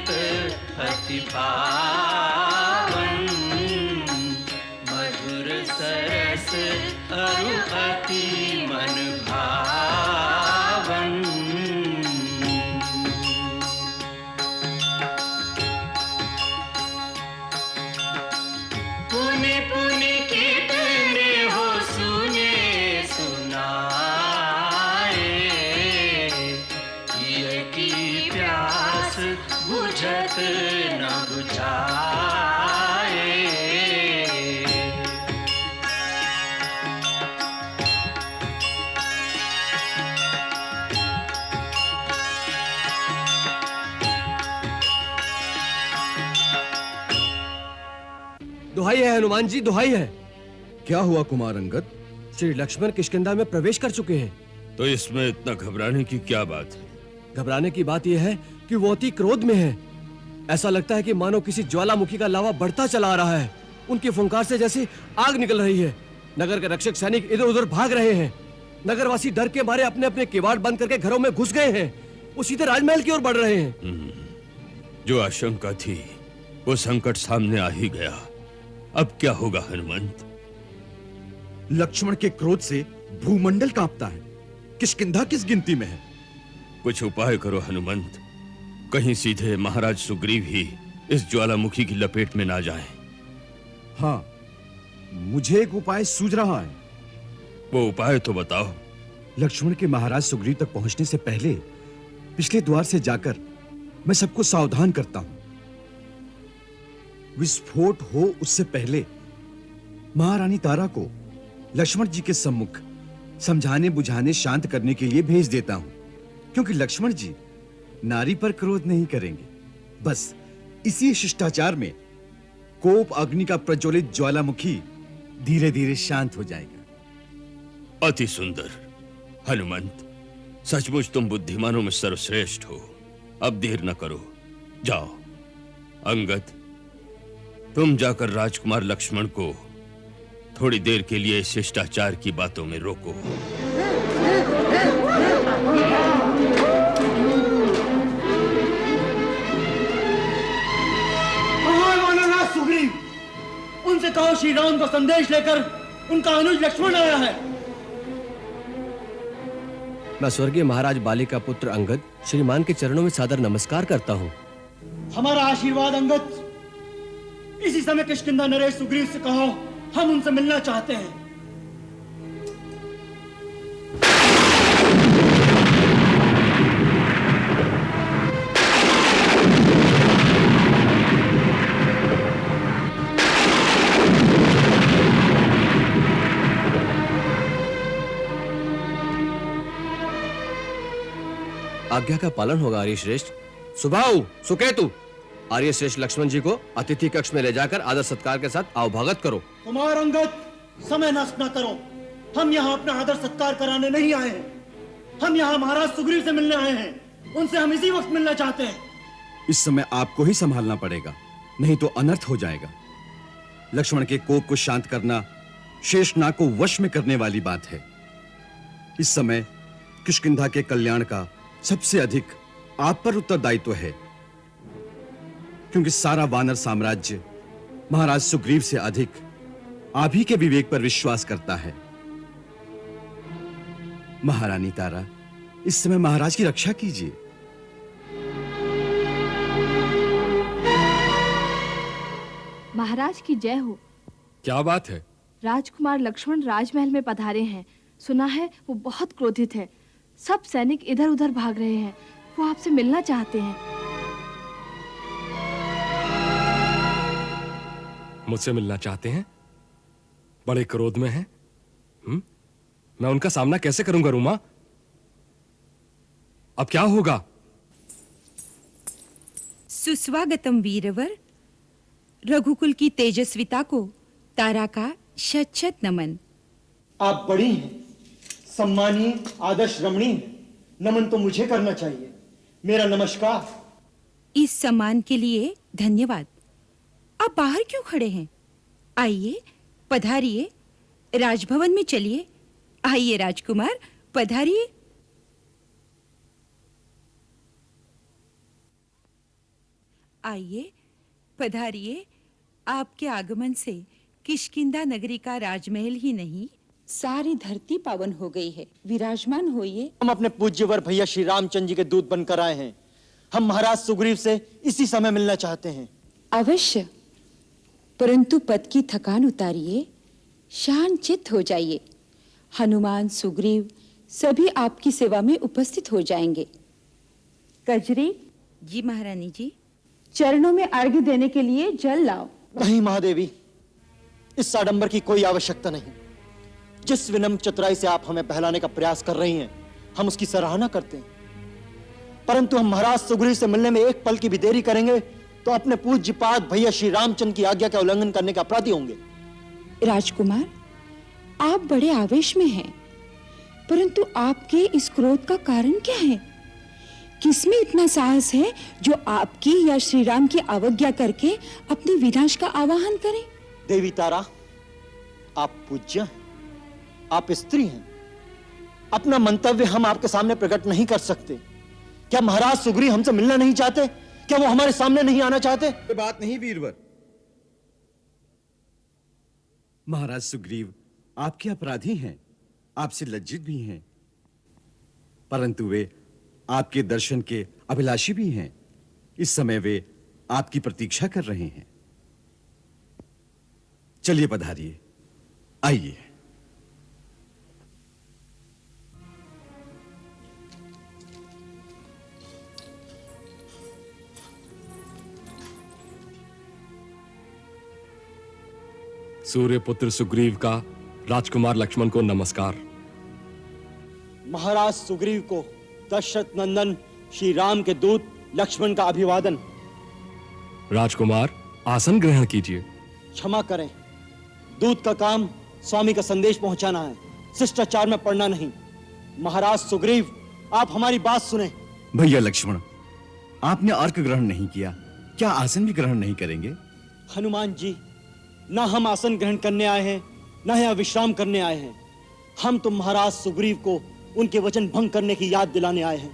अमृत अति पावन, मधुर सरस अरु अति मन भावन। पुनि पुनि कीर्तने हो सुने सुनाए, ये की प्यास बुझत न बुझाए। दुहाई है हनुमान जी, दुहाई है। क्या हुआ कुमार अंगद? श्री लक्ष्मण किष्किंधा में प्रवेश कर चुके हैं। तो इसमें इतना घबराने की क्या बात है? घबराने की बात यह है कि वो अति क्रोध में है। ऐसा लगता है कि मानो किसी ज्वालामुखी का लावा बढ़ता चला आ रहा है। उनकी फुंकार से जैसे आग निकल रही है। नगर के रक्षक सैनिक इधर उधर भाग रहे हैं। नगरवासी डर के मारे अपने अपने किवाड़ बंद करके घरों में घुस गए हैं। वो सीधे राजमहल की ओर बढ़ रहे हैं। जो आशंका थी वो संकट सामने आ ही गया। अब क्या होगा हनुमंत? लक्ष्मण के क्रोध से भूमंडल कांपता है। किष्किंधा किस गिनती में है? कुछ उपाय करो हनुमंत, कहीं सीधे महाराज सुग्रीव ही इस ज्वालामुखी की लपेट में ना जाएं। हाँ, मुझे एक उपाय सूझ रहा है। वो उपाय तो बताओ। लक्ष्मण के महाराज सुग्रीव तक पहुंचने से पहले पिछले द्वार से जाकर मैं सबको सावधान करता हूं। विस्फोट हो उससे पहले महारानी तारा को लक्ष्मण जी के सम्मुख समझाने बुझाने शांत करने के लिए भेज देता हूं, क्योंकि लक्ष्मण जी नारी पर क्रोध नहीं करेंगे। बस इसी शिष्टाचार में कोप अग्नि का प्रज्वलित ज्वालामुखी धीरे धीरे शांत हो जाएगा। अति सुंदर हनुमंत, सचमुच तुम बुद्धिमानों में सर्वश्रेष्ठ हो। अब देर न करो, जाओ। अंगद, तुम जाकर राजकुमार लक्ष्मण को थोड़ी देर के लिए शिष्टाचार की बातों में रोको। महाराज सुग्रीव, उनसे कहो श्री राम को संदेश लेकर उनका अनुज लक्ष्मण आया है। मैं स्वर्गीय महाराज बाली का पुत्र अंगद श्रीमान के चरणों में सादर नमस्कार करता हूँ। हमारा आशीर्वाद अंगद। इसी समय किष्किंधा नरेश सुग्रीव से कहो, हम उनसे मिलना चाहते हैं। आज्ञा का पालन होगा आर्य श्रेष्ठ। सुबाहु सुकेतु, आर्य श्रेष्ठ लक्ष्मण जी को अतिथि कक्ष में ले जाकर आदर सत्कार के साथ आवभागत करो। कुमार अंगद, समय नष्ट न करो। हम यहाँ अपना आदर सत्कार कराने नहीं आए हैं। हम यहाँ महाराज सुग्रीव से मिलने आए हैं। उनसे हम इसी वक्त मिलना चाहते हैं। इस समय आपको ही संभालना पड़ेगा, नहीं तो अनर्थ हो जाएगा। लक्ष्मण के कोप को शांत करना शेषनाग को वश में करने वाली बात है। इस समय किष्किंधा के कल्याण का सबसे अधिक आप पर उत्तरदायित्व है, क्योंकि सारा वानर साम्राज्य महाराज सुग्रीव से अधिक आप ही के विवेक पर विश्वास करता है। महारानी तारा, इस समय महाराज की रक्षा कीजिए। महाराज की जय हो। क्या बात है? राजकुमार लक्ष्मण राजमहल में पधारे हैं। सुना है वो बहुत क्रोधित है। सब सैनिक इधर उधर भाग रहे हैं। वो आपसे मिलना चाहते हैं। मुझसे मिलना चाहते हैं? बड़े क्रोध में हैं? मैं उनका सामना कैसे करूंगा रूमा? अब क्या होगा? सुस्वागतम वीरवर। रघुकुल की तेजस्विता को तारा का शत शत नमन। आप बड़ी हैं, सम्मानीय, आदर्श रमणीय। नमन तो मुझे करना चाहिए। मेरा नमस्कार। इस सम्मान के लिए धन्यवाद। आप बाहर क्यों खड़े हैं? आइए, पधारिए, राजभवन में चलिए। आइए राजकुमार, पधारिए। आइए, पधारिए। आपके आगमन से किष्किंधा नगरी का राजमहल ही नहीं, सारी धरती पावन हो गई है। विराजमान होइए। हम अपने पूज्यवर भैया श्री रामचंद्र जी के दूत बनकर आए हैं। हम महाराज सुग्रीव से इसी समय मिलना चाहते हैं। अवश्य, परंतु पद की थकान उतारिए, शांत चित्त हो जाइए। हनुमान, सुग्रीव सभी आपकी सेवा में उपस्थित हो जाएंगे। कजरी। जी महारानी जी। चरणों में अर्घ्य देने के लिए जल लाओ। नहीं महादेवी, इस आडंबर की कोई आवश्यकता नहीं। जिस विनम्र चतुराई से आप हमें बहलाने का प्रयास कर रही हैं, हम उसकी सराहना करते हैं। परंतु हम महाराज सुग्रीव से मिलने में एक पल की भी देरी करेंगे तो अपने पूज्यपाद भैया श्री रामचंद्र की आज्ञा का उल्लंघन करने के अपराधी होंगे। राजकुमार, आप बड़े आवेश में हैं, परंतु आपके इस क्रोध का कारण क्या है? किसमें इतना साहस है जो आपकी या श्री राम की अवज्ञा करके अपने विनाश का आवाहन करे? देवी तारा, आप पूज्य हैं, आप स्त्री हैं। अपना मंतव्य हम आपके सामने प्रकट नहीं कर सकते। क्या महाराज सुग्रीव हमसे मिलना नहीं चाहते? क्या वो हमारे सामने नहीं आना चाहते? कोई बात नहीं वीरवर। महाराज सुग्रीव आपके अपराधी हैं, आपसे लज्जित भी हैं, परंतु वे आपके दर्शन के अभिलाषी भी हैं। इस समय वे आपकी प्रतीक्षा कर रहे हैं। चलिए पधारिए, आइए। सूर्यपुत्र सुग्रीव का राजकुमार लक्ष्मण को नमस्कार। महाराज सुग्रीव को दशरथ नंदन श्री राम के दूत लक्ष्मण का अभिवादन। राजकुमार, आसन ग्रहण कीजिए। क्षमा करें, दूत का काम स्वामी का संदेश पहुंचाना है, शिष्टाचार में पढ़ना नहीं। महाराज सुग्रीव, आप हमारी बात सुने। भैया लक्ष्मण, आपने अर्घ ग्रहण नहीं किया, क्या आसन भी ग्रहण नहीं करेंगे? हनुमान जी, ना हम आसन ग्रहण करने आए हैं, ना यहाँ विश्राम करने आए हैं। हम तो महाराज सुग्रीव को उनके वचन भंग करने की याद दिलाने आए हैं।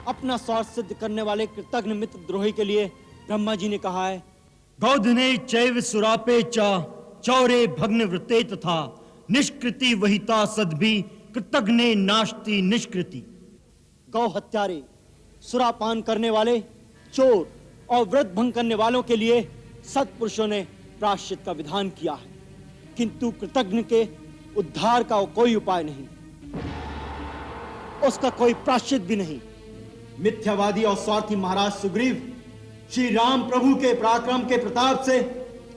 अपना स्वार्थ सिद्ध करने वाले कृतघ्न मित्र द्रोही के लिए ब्रह्मा जी ने कहा है, गौधने चैव सुरापे चा चौरे भग्न वृत्ते तथा निष्कृति वहिता सद्भि कृतघ्ने नास्ति निष्कृति। गौ हत्यारे, सुरापान करने वाले, चोर और व्रत भंग करने वालों के लिए सत्पुरुषों ने प्रायश्चित का विधान किया है, किंतु कृतघ्न के उद्धार का कोई उपाय नहीं, उसका कोई प्रायश्चित भी नहीं। मिथ्यावादी और स्वार्थी महाराज सुग्रीव, श्री राम प्रभु के पराक्रम के प्रताप से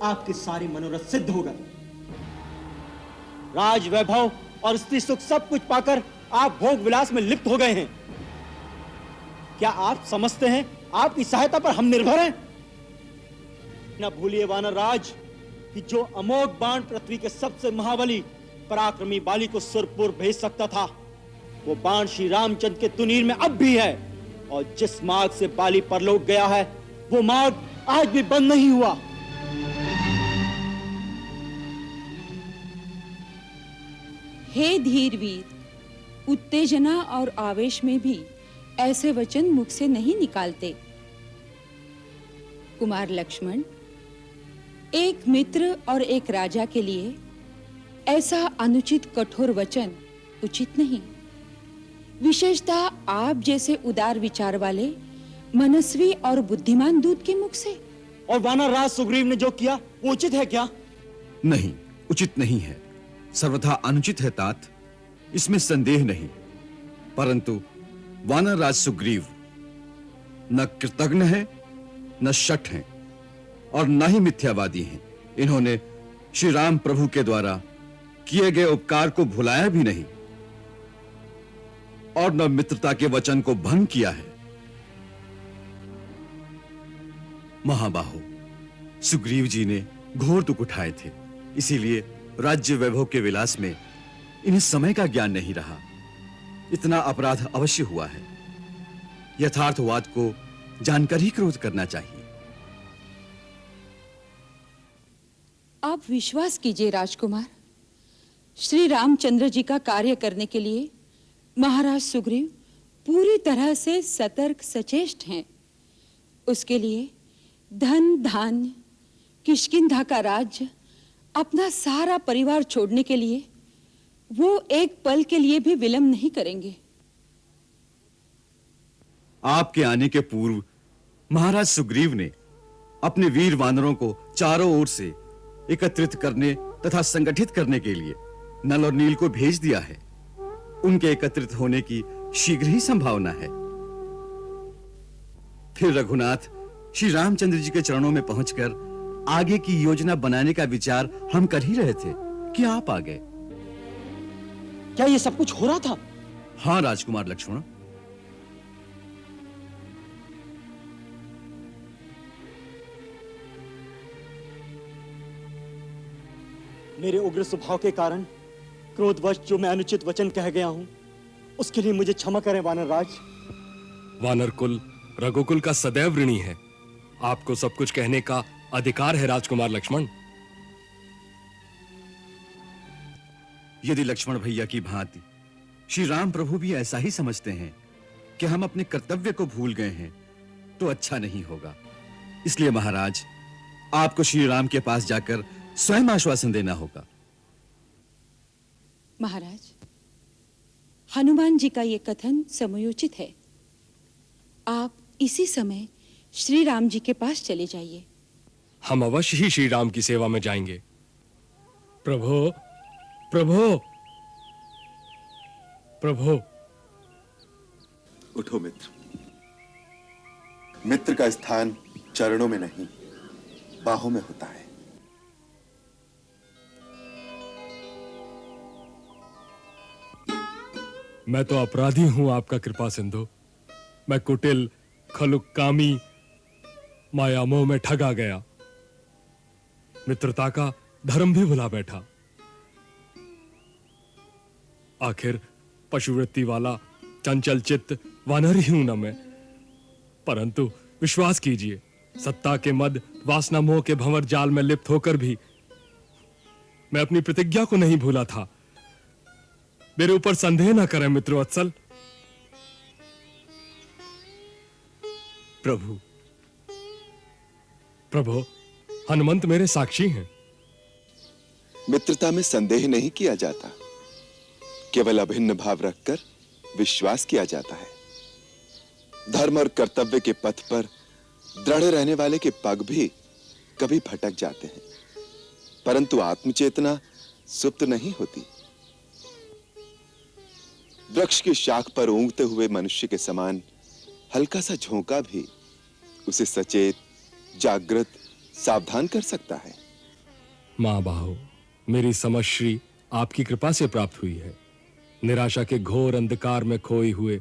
आपके सारे मनोरथ सिद्ध हो गए। राज वैभव और स्त्री सुख सब कुछ पाकर आप भोग विलास में लिप्त हो गए हैं। क्या आप समझते हैं आपकी सहायता पर हम निर्भर हैं? न भूलिए वानर राज कि जो अमोघ बाण पृथ्वी के सबसे महाबली पराक्रमी बाली को सुरपुर भेज सकता था, वो बाण श्री रामचंद्र के तुनीर में अब भी है। और जिस मार्ग से बाली परलोक गया है, वो मार्ग आज भी बंद नहीं हुआ। हे धीरवीर, उत्तेजना और आवेश में भी ऐसे वचन मुख से नहीं निकालते। कुमार लक्ष्मण, एक मित्र और एक राजा के लिए ऐसा अनुचित कठोर वचन उचित नहीं। विशेषतः आप जैसे उदार विचार वाले मनस्वी और बुद्धिमान दूत के मुख से। और वानर राज सुग्रीव ने जो किया वो उचित है क्या? नहीं, उचित नहीं है, सर्वथा अनुचित है तात, इसमें संदेह नहीं। परंतु वानर राज सुग्रीव न कृतघ्न है, न शठ हैं, और न ही मिथ्यावादी हैं। इन्होंने श्री राम प्रभु के द्वारा किए गए उपकार को भुलाया भी नहीं और न मित्रता के वचन को भंग किया है। महाबाहो, सुग्रीव जी ने घोर दुख उठाए थे, इसीलिए राज्य वैभव के विलास में इन्हें समय का ज्ञान नहीं रहा। इतना अपराध अवश्य हुआ है। यथार्थवाद को जानकर ही क्रोध करना चाहिए। आप विश्वास कीजिए राजकुमार, श्री रामचंद्र जी का कार्य करने के लिए महाराज सुग्रीव पूरी तरह से सतर्क सचेष्ट हैं। उसके लिए धन धान्य, किष्किंधा का राज्य, अपना सारा परिवार छोड़ने के लिए वो एक पल के लिए भी विलंब नहीं करेंगे। आपके आने के पूर्व महाराज सुग्रीव ने अपने वीर वानरों को चारों ओर से एकत्रित करने तथा संगठित करने के लिए नल और नील को भेज दिया है। उनके एकत्रित होने की शीघ्र ही संभावना है। फिर रघुनाथ श्री रामचंद्र जी के चरणों में पहुंचकर आगे की योजना बनाने का विचार हम कर ही रहे थे कि आप आ गए। क्या ये सब कुछ हो रहा था? हाँ राजकुमार लक्ष्मण, मेरे उग्र स्वभाव के कारण क्रोधवश जो मैं अनुचित वचन कह गया हूं, उसके लिए मुझे क्षमा करें वानर राज। वानर कुल रघुकुल का सदैव ऋणी है। आपको सब कुछ कहने का अधिकार है राजकुमार लक्ष्मण। यदि लक्ष्मण भैया की भांति श्री राम प्रभु भी ऐसा ही समझते हैं कि हम अपने कर्तव्य को भूल गए हैं, तो अच्छा नहीं होगा। इसलिए महाराज, आपको श्री राम के पास जाकर स्वयं आश्वासन देना होगा। महाराज, हनुमान जी का ये कथन समयोचित है। आप इसी समय श्री राम जी के पास चले जाइए। हम अवश्य ही श्री राम की सेवा में जाएंगे। प्रभु, प्रभु, प्रभु। उठो मित्र। मित्र का स्थान चरणों में नहीं, बाहों में होता है। मैं तो अपराधी हूं आपका कृपा सिंधु। मैं कुटिल, खलुकामी, मायामोह में ठगा गया। मित्रता का धर्म भी भुला बैठा। आखिर पशुवृत्ति वाला चंचल चित्त वानर ही हूं न मैं। परंतु विश्वास कीजिए, सत्ता के मद, वासना मोह के भंवर जाल में लिप्त होकर भी मैं अपनी प्रतिज्ञा को नहीं भूला था। मेरे ऊपर संदेह न करें मित्रवत्सल। प्रभु, प्रभु, हनुमंत मेरे साक्षी हैं। मित्रता में संदेह नहीं किया जाता, केवल अभिन्न भाव रखकर विश्वास किया जाता है। धर्म और कर्तव्य के पथ पर दृढ़ रहने वाले के पग भी कभी भटक जाते हैं, परंतु आत्मचेतना सुप्त नहीं होती। वृक्ष की शाख पर ऊंघते हुए मनुष्य के समान हल्का सा झोंका भी उसे सचेत, जागृत, सावधान कर सकता है। मां बाहो, मेरी समश्री आपकी कृपा से प्राप्त हुई है। निराशा के घोर अंधकार में खोए हुए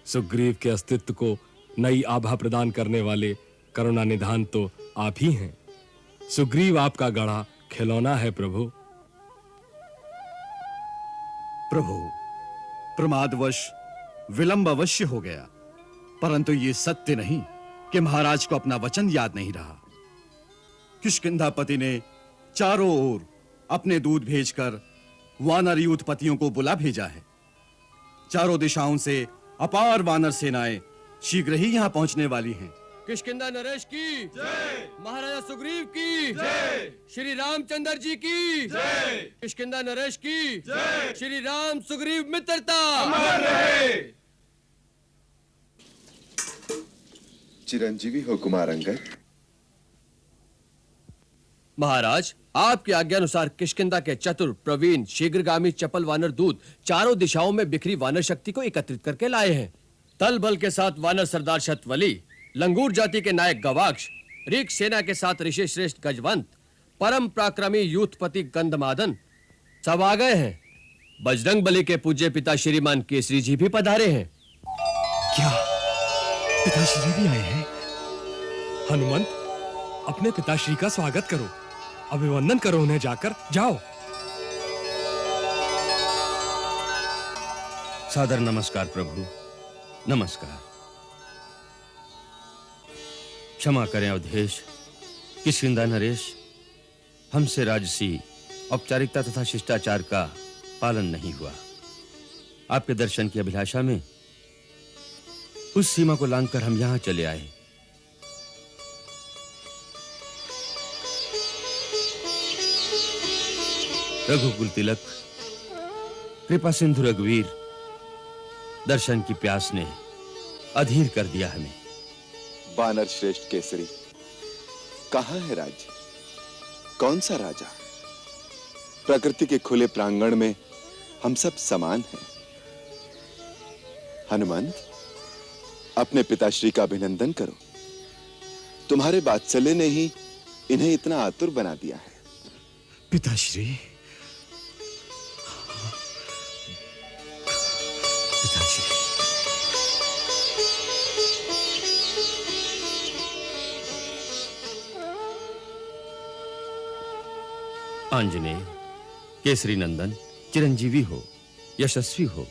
सुग्रीव के अस्तित्व को नई आभा प्रदान करने वाले करुणा निधान तो आप ही हैं। सुग्रीव आपका गढ़ा खिलौना है प्रभु। प्रभु, प्रमादवश विलंब अवश्य हो गया, परंतु ये सत्य नहीं कि महाराज को अपना वचन याद नहीं रहा। किष्किंधापति ने चारों ओर अपने दूत भेजकर वानर यूथपतियों को बुला भेजा है। चारों दिशाओं से अपार वानर सेनाएं शीघ्र ही यहां पहुंचने वाली हैं। किष्किंधा नरेश की जय, महाराजा सुग्रीव की जय, श्री रामचंद्र जी की जय, किष्किंधा नरेश की जय, श्री राम सुग्रीव मित्रता अमर रहे। चिरंजीवी हो कुमार अंगद। महाराज, आपकी आज्ञा अनुसार किष्किंधा के चतुर, प्रवीण, शीघ्रगामी चपल वानर दूत चारों दिशाओं में बिखरी वानर शक्ति को एकत्रित करके लाए हैं। तल बल के साथ वानर सरदार शतवली, लंगूर जाति के नायक गवाक्ष, ऋक सेना के साथ ऋषि श्रेष्ठ गजवंत, परम पराक्रमी यूथपति गंधमादन सब आ गए हैं। बजरंग बली के पूज्य पिता श्रीमान केसरी जी भी पधारे हैं। क्या पिताश्री भी आए हैं? हनुमंत, अपने पिताश्री का स्वागत करो, अभिवंदन करो उन्हें जाकर। जाओ। सादर नमस्कार प्रभु, नमस्कार। क्षमा करें अवधेश, किष्किंधा नरेश, हमसे राजसी औपचारिकता तथा शिष्टाचार का पालन नहीं हुआ। आपके दर्शन की अभिलाषा में उस सीमा को लांघकर हम यहां चले आए। रघुकुल तिलक, कृपा सिंधु रघुवीर, दर्शन की प्यास ने अधीर कर दिया हमें। वानर श्रेष्ठ केसरी, कहाँ है राज्य? कौन सा राजा? प्रकृति के खुले प्रांगण में हम सब समान हैं। हनुमंत, अपने पिताश्री का अभिनंदन करो। तुम्हारे वात्सल्य ने ही इन्हें इतना आतुर बना दिया है। पिताश्री, पिताश्री। आंजनेय, केसरी नंदन, चिरंजीवी हो, यशस्वी हो,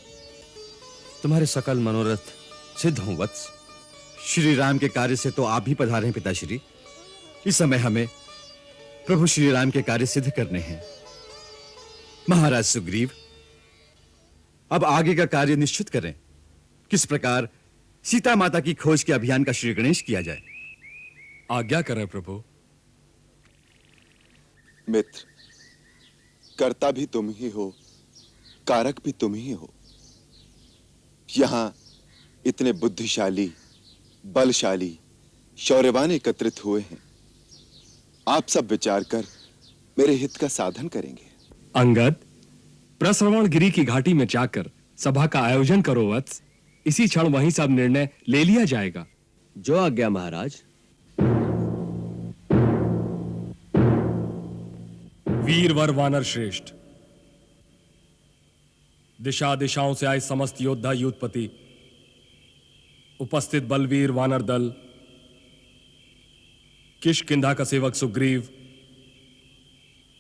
तुम्हारे सकल मनोरथ सिद्ध हों वत्स। श्री राम के कार्य से तो आप भी पधारे हैं पिताश्री। इस समय हमें प्रभु श्री राम के कार्य सिद्ध करने हैं। महाराज सुग्रीव, अब आगे का कार्य निश्चित करें। किस प्रकार सीता माता की खोज के अभियान का श्री गणेश किया जाए। आज्ञा करें प्रभु। मित्र, कर्ता भी तुम ही हो, कारक भी तुम ही हो। यहां इतने बुद्धिशाली, बलशाली, शौर्यवान एकत्रित हुए हैं। आप सब विचार कर मेरे हित का साधन करेंगे। अंगद, प्रश्रवण गिरी की घाटी में जाकर सभा का आयोजन करो वत्स। इसी क्षण वहीं सब निर्णय ले लिया जाएगा। जो आज्ञा महाराज। वीरवर वानर श्रेष्ठ, दिशा दिशाओं से आए समस्त योद्धा युद्धपति, उपस्थित बलवीर वानर दल, किष्किंधा का सेवक सुग्रीव,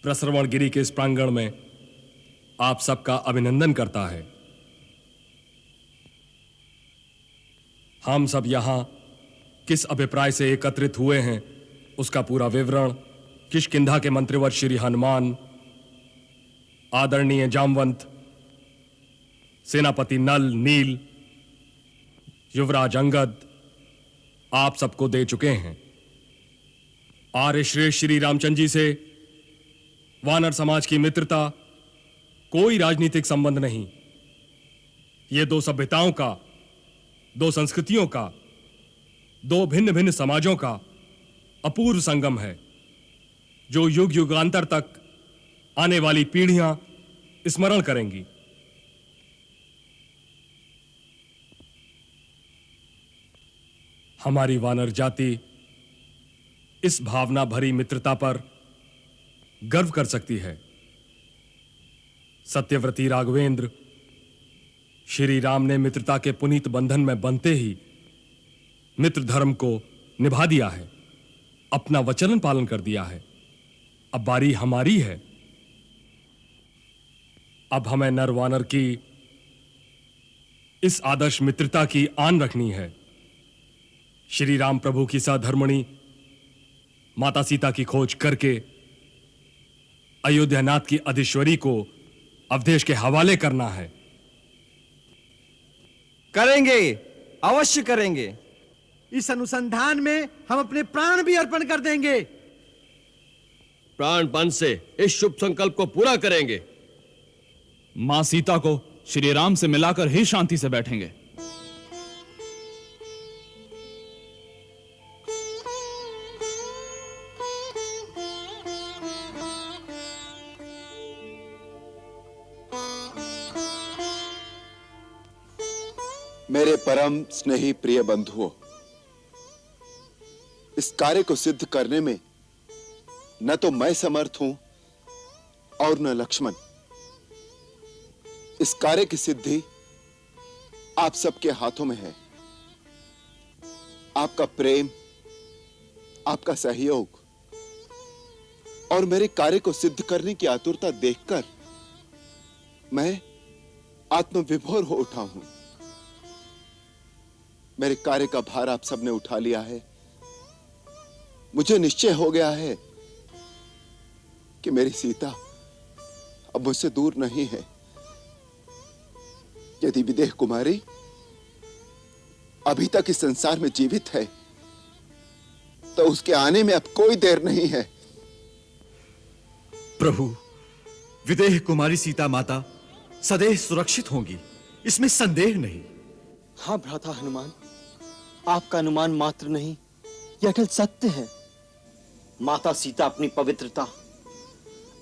प्रश्रवण गिरी के इस प्रांगण में आप सबका अभिनंदन करता है। हम सब यहां किस अभिप्राय से एकत्रित हुए हैं उसका पूरा विवरण किष्किंधा के मंत्रिवर श्री हनुमान, आदरणीय जामवंत, सेनापति नल नील, युवराज अंगद आप सबको दे चुके हैं। आर्य श्रेष्ठ श्री रामचंद्र जी से वानर समाज की मित्रता कोई राजनीतिक संबंध नहीं। ये दो सभ्यताओं का, दो संस्कृतियों का, दो भिन्न भिन्न समाजों का अपूर्व संगम है, जो युग युगांतर तक आने वाली पीढ़ियां स्मरण करेंगी। हमारी वानर जाति इस भावना भरी मित्रता पर गर्व कर सकती है। सत्यव्रती राघवेंद्र, श्री राम ने मित्रता के पुनीत बंधन में बंधते ही मित्र धर्म को निभा दिया है, अपना वचन पालन कर दिया है। अब बारी हमारी है। अब हमें नर वानर की इस आदर्श मित्रता की आन रखनी है। श्री राम प्रभु की सधर्मणी माता सीता की खोज करके अयोध्यानाथ की अधीश्वरी को अवधेश के हवाले करना है। करेंगे, अवश्य करेंगे। इस अनुसंधान में हम अपने प्राण भी अर्पण कर देंगे। प्राणपण से इस शुभ संकल्प को पूरा करेंगे। मां सीता को श्री राम से मिलाकर ही शांति से बैठेंगे। मेरे परम स्नेही प्रिय बंधुओं, इस कार्य को सिद्ध करने में न तो मैं समर्थ हूं और न लक्ष्मण। इस कार्य की सिद्धि आप सबके हाथों में है। आपका प्रेम, आपका सहयोग और मेरे कार्य को सिद्ध करने की आतुरता देखकर मैं आत्मविभोर हो उठा हूं। मेरे कार्य का भार आप सबने उठा लिया है। मुझे निश्चय हो गया है कि मेरी सीता अब मुझसे दूर नहीं है। यदि विदेह कुमारी अभी तक इस संसार में जीवित है तो उसके आने में अब कोई देर नहीं है। प्रभु, विदेह कुमारी सीता माता सदैव सुरक्षित होंगी, इसमें संदेह नहीं। हाँ भ्राता हनुमान, आपका अनुमान मात्र नहीं, यह अटल सत्य है। माता सीता अपनी पवित्रता,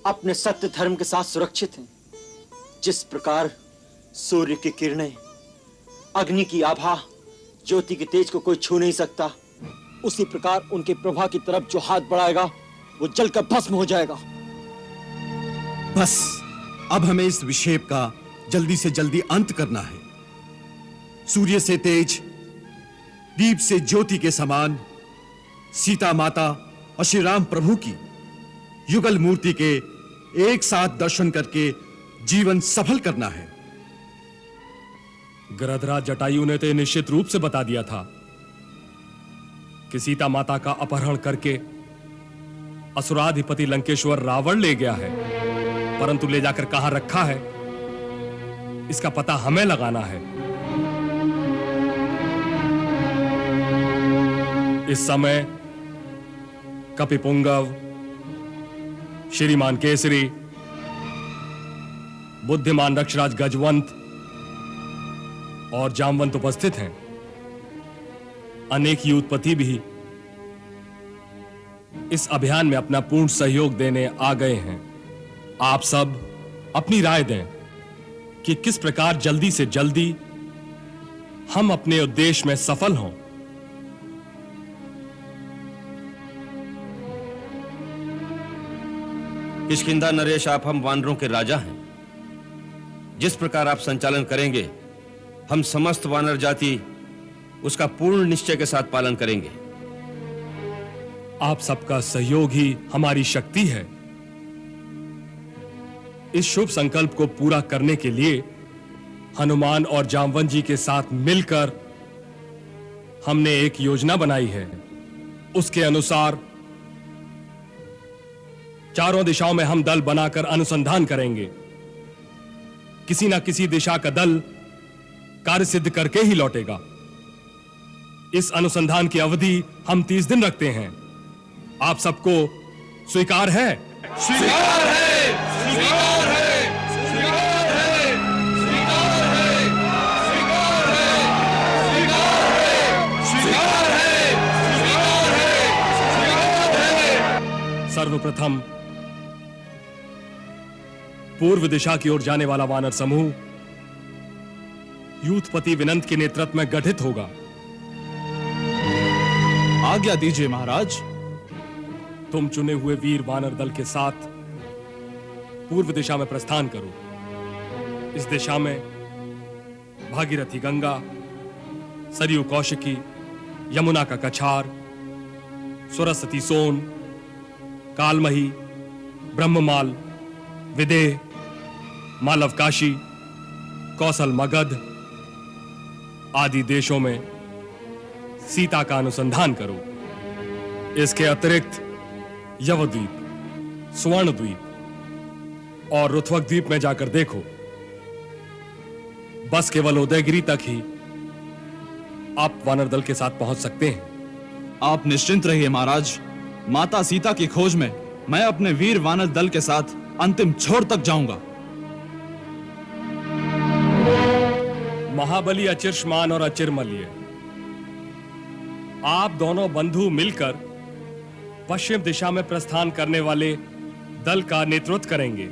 अपने सत्य धर्म के साथ सुरक्षित हैं। जिस प्रकार सूर्य की किरणें, अग्नि की आभा, ज्योति के तेज को कोई छू नहीं सकता, उसी प्रकार उनके प्रभा की तरफ जो हाथ बढ़ाएगा वो जलकर भस्म हो जाएगा। बस अब हमें इस विक्षेप का जल्दी से जल्दी अंत करना है। सूर्य से तेज, दीप से ज्योति के समान सीता माता और श्री राम प्रभु की युगल मूर्ति के एक साथ दर्शन करके जीवन सफल करना है। गृधराज जटायु ने तो निश्चित रूप से बता दिया था कि सीता माता का अपहरण करके असुराधिपति लंकेश्वर रावण ले गया है, परंतु ले जाकर कहां रखा है इसका पता हमें लगाना है। इस समय कपिपुंगव, श्रीमान केसरी, बुद्धिमान रक्षराज गजवंत और जामवंत उपस्थित हैं। अनेक यूथपति भी इस अभियान में अपना पूर्ण सहयोग देने आ गए हैं। आप सब अपनी राय दें कि किस प्रकार जल्दी से जल्दी हम अपने उद्देश्य में सफल हों। किष्किंधा नरेश, आप हम वानरों के राजा हैं। जिस प्रकार आप संचालन करेंगे, हम समस्त वानर जाति उसका पूर्ण निश्चय के साथ पालन करेंगे। आप सबका सहयोग ही हमारी शक्ति है। इस शुभ संकल्प को पूरा करने के लिए हनुमान और जामवंत जी के साथ मिलकर हमने एक योजना बनाई है। उसके अनुसार चारों दिशाओं में हम दल बनाकर अनुसंधान करेंगे। किसी ना किसी दिशा का दल कार्य सिद्ध करके ही लौटेगा। इस अनुसंधान की अवधि हम 30 दिन रखते हैं। आप सबको स्वीकार है? स्वीकार है, स्वीकार है, स्वीकार है, स्वीकार है, स्वीकार है, स्वीकार है, स्वीकार है, स्वीकार है। सर्वप्रथम पूर्व दिशा की ओर जाने वाला वानर समूह यूथपति विनंत के नेतृत्व में गठित होगा। आज्ञा दीजिए महाराज। तुम चुने हुए वीर वानर दल के साथ पूर्व दिशा में प्रस्थान करो। इस दिशा में भागीरथी गंगा, सरयू कौशिकी, यमुना का कछार, सरस्वती सोन, कालमही, ब्रह्ममाल, विदेह, मालवकाशी, कौशल मगध आदि देशों में सीता का अनुसंधान करो। इसके अतिरिक्त यवद्वीप, स्वर्ण द्वीप और रुथवक द्वीप में जाकर देखो। बस केवल उदयगिरी तक ही आप वानर दल के साथ पहुंच सकते हैं। आप निश्चिंत रहिए महाराज। माता सीता की खोज में मैं अपने वीर वानर दल के साथ अंतिम छोर तक जाऊंगा। महाबली अचिर्ष्मान और अचिरमल्य, आप दोनों बंधु मिलकर पश्चिम दिशा में प्रस्थान करने वाले दल का नेतृत्व करेंगे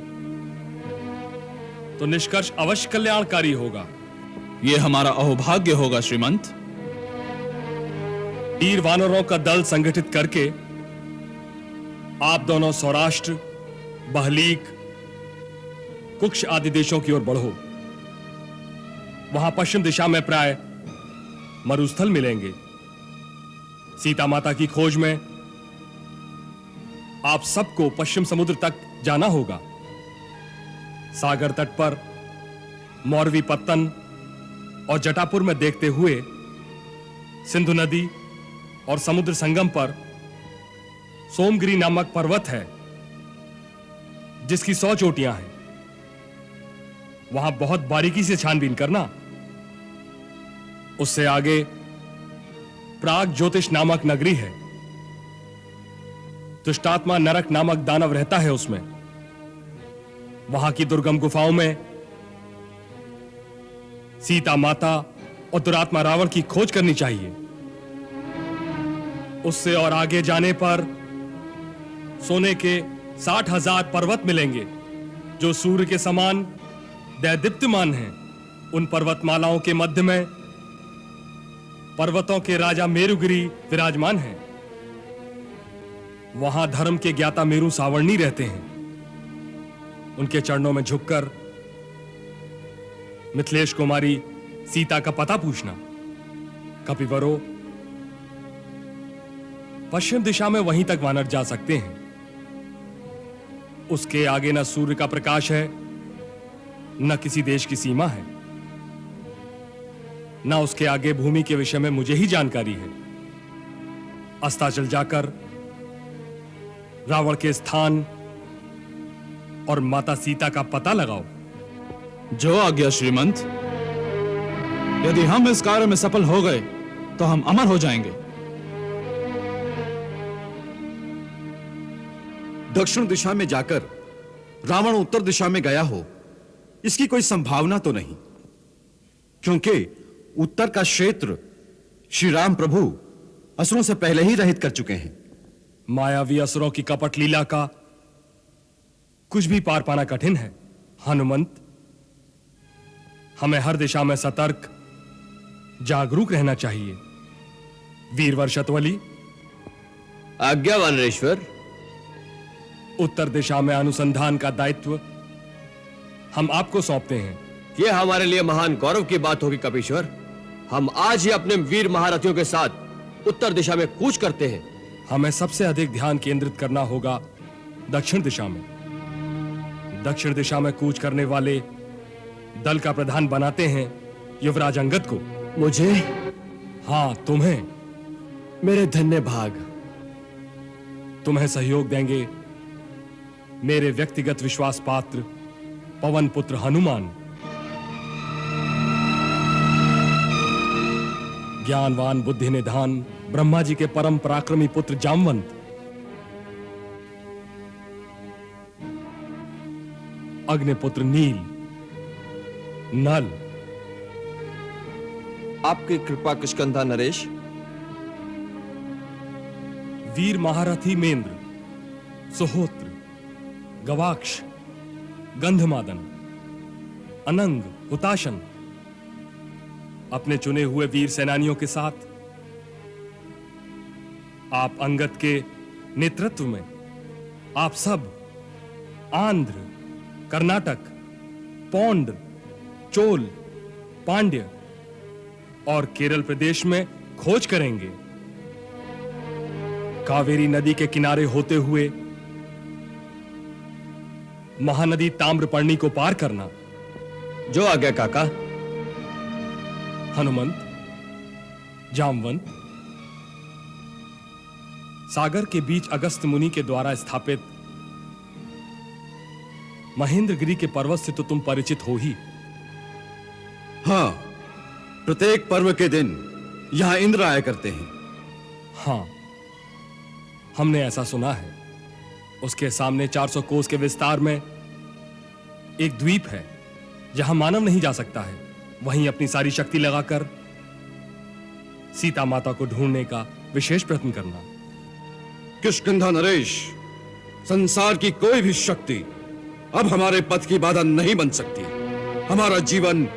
तो निष्कर्ष अवश्य कल्याणकारी होगा। यह हमारा अहोभाग्य होगा श्रीमंत। वीर वानरों का दल संगठित करके आप दोनों सौराष्ट्र, बहलीक, कुक्ष आदि देशों की ओर बढ़ो। वहां पश्चिम दिशा में प्राय मरुस्थल मिलेंगे। सीता माता की खोज में आप सबको पश्चिम समुद्र तक जाना होगा। सागर तट पर मौरवी पत्तन और जटापुर में देखते हुए सिंधु नदी और समुद्र संगम पर सोमगिरी नामक पर्वत है जिसकी 100 चोटियां हैं। वहां बहुत बारीकी से छानबीन करना। उससे आगे प्राग ज्योतिष नामक नगरी है। दुष्टात्मा नरक नामक दानव रहता है उसमें। वहां की दुर्गम गुफाओं में सीता माता और दुरात्मा रावण की खोज करनी चाहिए। उससे और आगे जाने पर सोने के 60,000 पर्वत मिलेंगे जो सूर्य के समान दैदीप्यमान हैं। उन पर्वतमालाओं के मध्य में पर्वतों के राजा मेरुगिरी विराजमान हैं। वहां धर्म के ज्ञाता मेरु सावर्णी रहते हैं। उनके चरणों में झुककर मिथिलेश कुमारी सीता का पता पूछना। कपिवरो, पश्चिम दिशा में वहीं तक वानर जा सकते हैं। उसके आगे न सूर्य का प्रकाश है, न किसी देश की सीमा है, न उसके आगे भूमि के विषय में मुझे ही जानकारी है। अस्ताचल जाकर रावण के स्थान और माता सीता का पता लगाओ। जो आज्ञा श्रीमंत। यदि हम इस कार्य में सफल हो गए तो हम अमर हो जाएंगे। दक्षिण दिशा में जाकर रावण उत्तर दिशा में गया हो, इसकी कोई संभावना तो नहीं, क्योंकि उत्तर का क्षेत्र श्री राम प्रभु असुरों से पहले ही रहित कर चुके हैं। मायावी असुरों की कपट लीला का कुछ भी पार पाना कठिन है। हनुमंत, हमें हर दिशा में सतर्क जागरूक रहना चाहिए। वीरवर शतवली, आज्ञा वानरेश्वर। उत्तर दिशा में अनुसंधान का दायित्व हम आपको सौंपते हैं। यह हमारे लिए महान गौरव की बात होगी कपीश्वर। हम आज ही अपने वीर महारथियों के साथ उत्तर दिशा में कूच करते हैं। हमें सबसे अधिक ध्यान केंद्रित करना होगा दक्षिण दिशा में। दक्षिण दिशा में कूच करने वाले दल का प्रधान बनाते हैं युवराज अंगद को। मुझे? हाँ, तुम्हें। मेरे धन्य भाग। तुम्हें सहयोग देंगे मेरे व्यक्तिगत विश्वास पात्र पवन पुत्र हनुमान, ज्ञानवान बुद्धि निधान ब्रह्मा जी के परम पराक्रमी पुत्र जामवंत, अग्निपुत्र नील, नल, आपकी कृपा किष्किंधा नरेश, वीर महारथी मेंद्र, सुहोत्र, गवाक्ष, गंधमादन, अनंग, हुताशन। अपने चुने हुए वीर सेनानियों के साथ आप अंगद के नेतृत्व में आप सब आंध्र, कर्नाटक, पौंड, चोल, पांड्य और केरल प्रदेश में खोज करेंगे। कावेरी नदी के किनारे होते हुए महानदी ताम्रपर्णी को पार करना। जो आज्ञा काका। हनुमंत, जामवंत, सागर के बीच अगस्त मुनि के द्वारा स्थापित महेंद्रगिरी के पर्वत से तो तुम परिचित हो ही। हाँ, प्रत्येक पर्व के दिन यहां इंद्र आया करते हैं। हाँ, हमने ऐसा सुना है। उसके सामने 400 कोस के विस्तार में एक द्वीप है जहां मानव नहीं जा सकता है। वहीं अपनी सारी शक्ति लगाकर सीता माता को ढूंढने का विशेष प्रयत्न करना। किष्किंधा नरेश, संसार की कोई भी शक्ति अब हमारे पथ की बाधा नहीं बन सकती। हमारा जीवन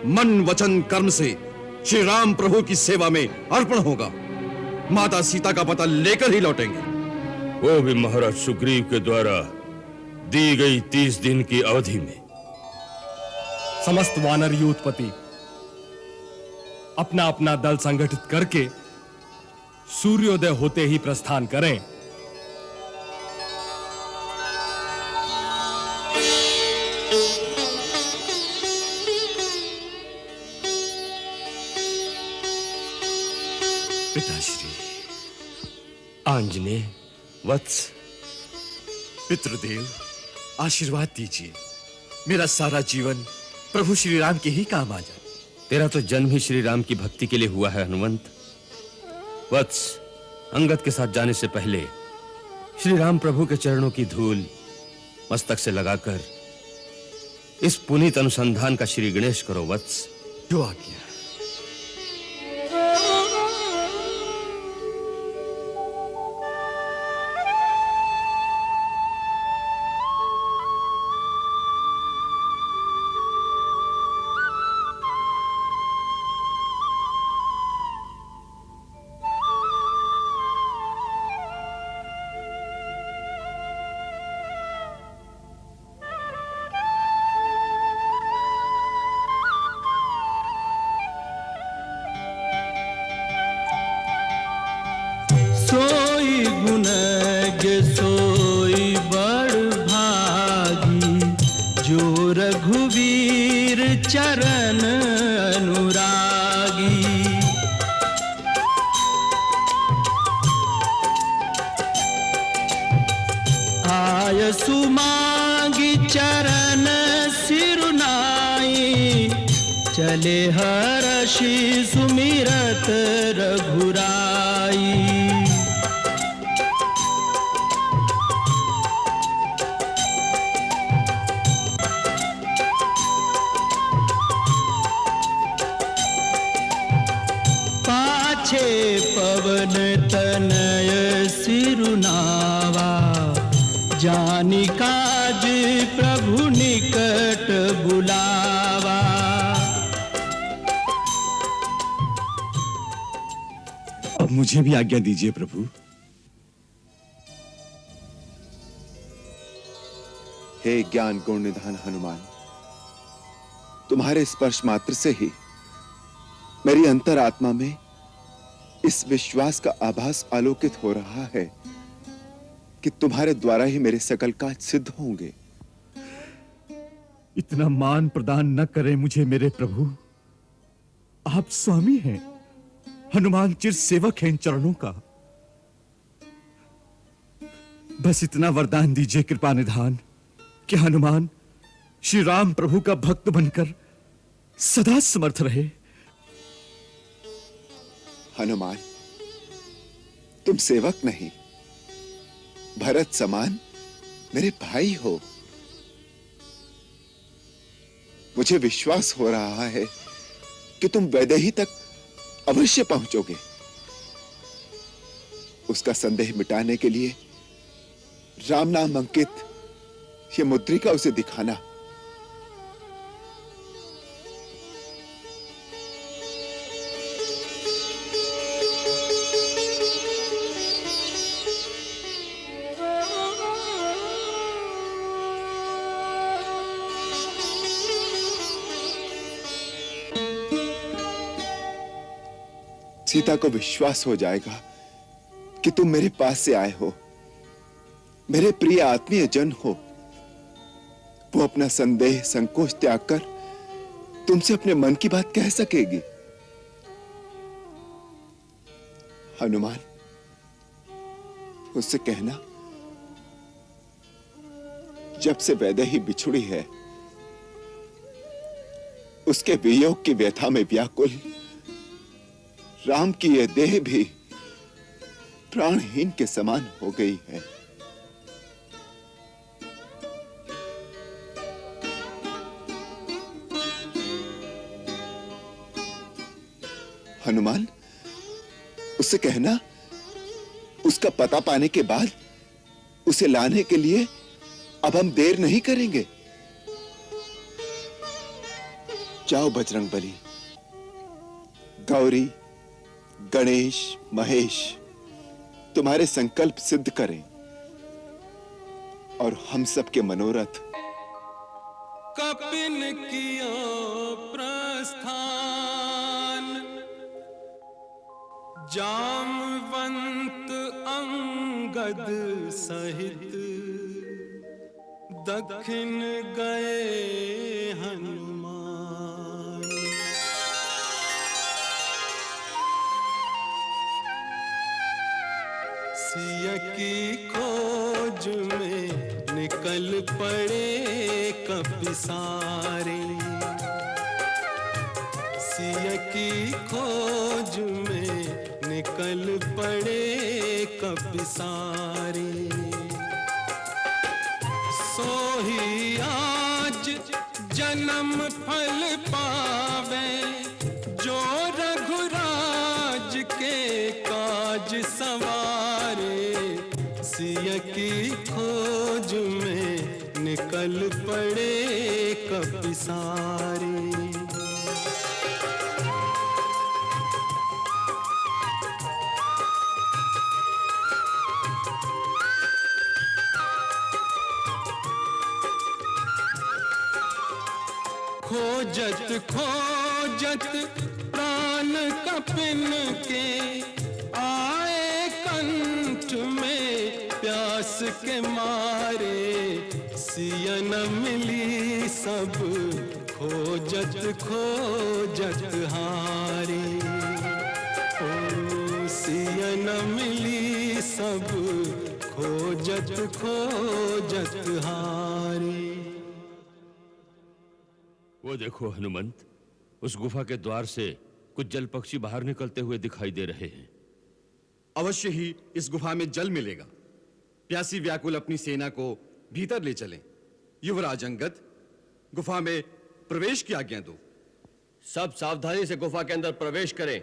मन वचन कर्म से श्री राम प्रभु की सेवा में अर्पण होगा। माता सीता का पता लेकर ही लौटेंगे। वो भी महाराज सुग्रीव के द्वारा दी गई 30 दिन की अवधि में। समस्त वानर यूथपति अपना अपना दल संगठित करके सूर्योदय होते ही प्रस्थान करें। पिताश्री, आंजनेय वत्स, पितृदेव, आशीर्वाद दीजिए। मेरा सारा जीवन प्रभु श्री राम के ही काम आ जाए। तेरा तो जन्म ही श्री राम की भक्ति के लिए हुआ है हनुमंत। वत्स, अंगद के साथ जाने से पहले श्री राम प्रभु के चरणों की धूल मस्तक से लगाकर इस पुनीत अनुसंधान का श्री गणेश करो वत्स। जो आज्ञा। सोई गुणज्ञ सोई बड़ भागी, जो रघुवीर चरण अनुरागी। आय सुमांगी चरण सिरुनाई, चले हर्षि सुमिरत रघुराई। पाछे पवन तनय सिरुनावा, जानी काज प्रभु निकट बुलावा। अब मुझे भी आज्ञा दीजिए प्रभु। हे ज्ञान गुण निधान हनुमान, तुम्हारे स्पर्श मात्र से ही मेरी अंतरात्मा में इस विश्वास का आभास आलोकित हो रहा है कि तुम्हारे द्वारा ही मेरे सकल काज सिद्ध होंगे। इतना मान प्रदान न करें मुझे मेरे प्रभु। आप स्वामी हैं, हनुमान चिर सेवक हैं इन चरणों का। बस इतना वरदान दीजिए कृपा निधान कि हनुमान श्री राम प्रभु का भक्त बनकर सदा समर्थ रहे। हनुमान, तुम सेवक नहीं, भरत समान मेरे भाई हो। मुझे विश्वास हो रहा है कि तुम वैदेही तक अवश्य पहुंचोगे। उसका संदेह मिटाने के लिए राम नाम अंकित ये मुद्रिका उसे दिखाना। सीता को विश्वास हो जाएगा कि तुम मेरे पास से आए हो, मेरे प्रिय आत्मीय जन हो। वो अपना संदेह संकोच त्याग कर तुमसे अपने मन की बात कह सकेगी। हनुमान, उससे कहना, जब से वैदेही बिछुड़ी है, उसके वियोग की व्यथा में व्याकुल राम की यह देह भी प्राणहीन के समान हो गई है। हनुमान, उससे कहना, उसका पता पाने के बाद उसे लाने के लिए अब हम देर नहीं करेंगे। जाओ बजरंगबली, गौरी, गणेश, महेश तुम्हारे संकल्प सिद्ध करें और हम सबके मनोरथ। कपिन किया प्रस्थान, जामवंत अंगद सहित, दक्षिण गए हनुमान। सिया की खोज में निकल पड़े कपि सारे, सिया की खोज में निकल पड़े कपि सारे। सोही आज जन्म फल पावे, जो रघुराज के काज सवारे। सिया की खोज में निकल पड़े कपिसारे। खोजत खोजत प्राण कपिन के, आए कंठ में प्यास के मारे। सिया न मिली सब खोजत खोजत हारे। ओ सिया न मिली सब खोजत खोजत हारे। वो देखो हनुमंत, उस गुफा के द्वार से कुछ जल पक्षी बाहर निकलते हुए दिखाई दे रहे हैं। अवश्य ही इस गुफा में जल मिलेगा। प्यासी व्याकुल अपनी सेना को भीतर ले चलें। युवराज अंगद, गुफा में प्रवेश की आज्ञा दो। सब सावधानी से गुफा के अंदर प्रवेश करें।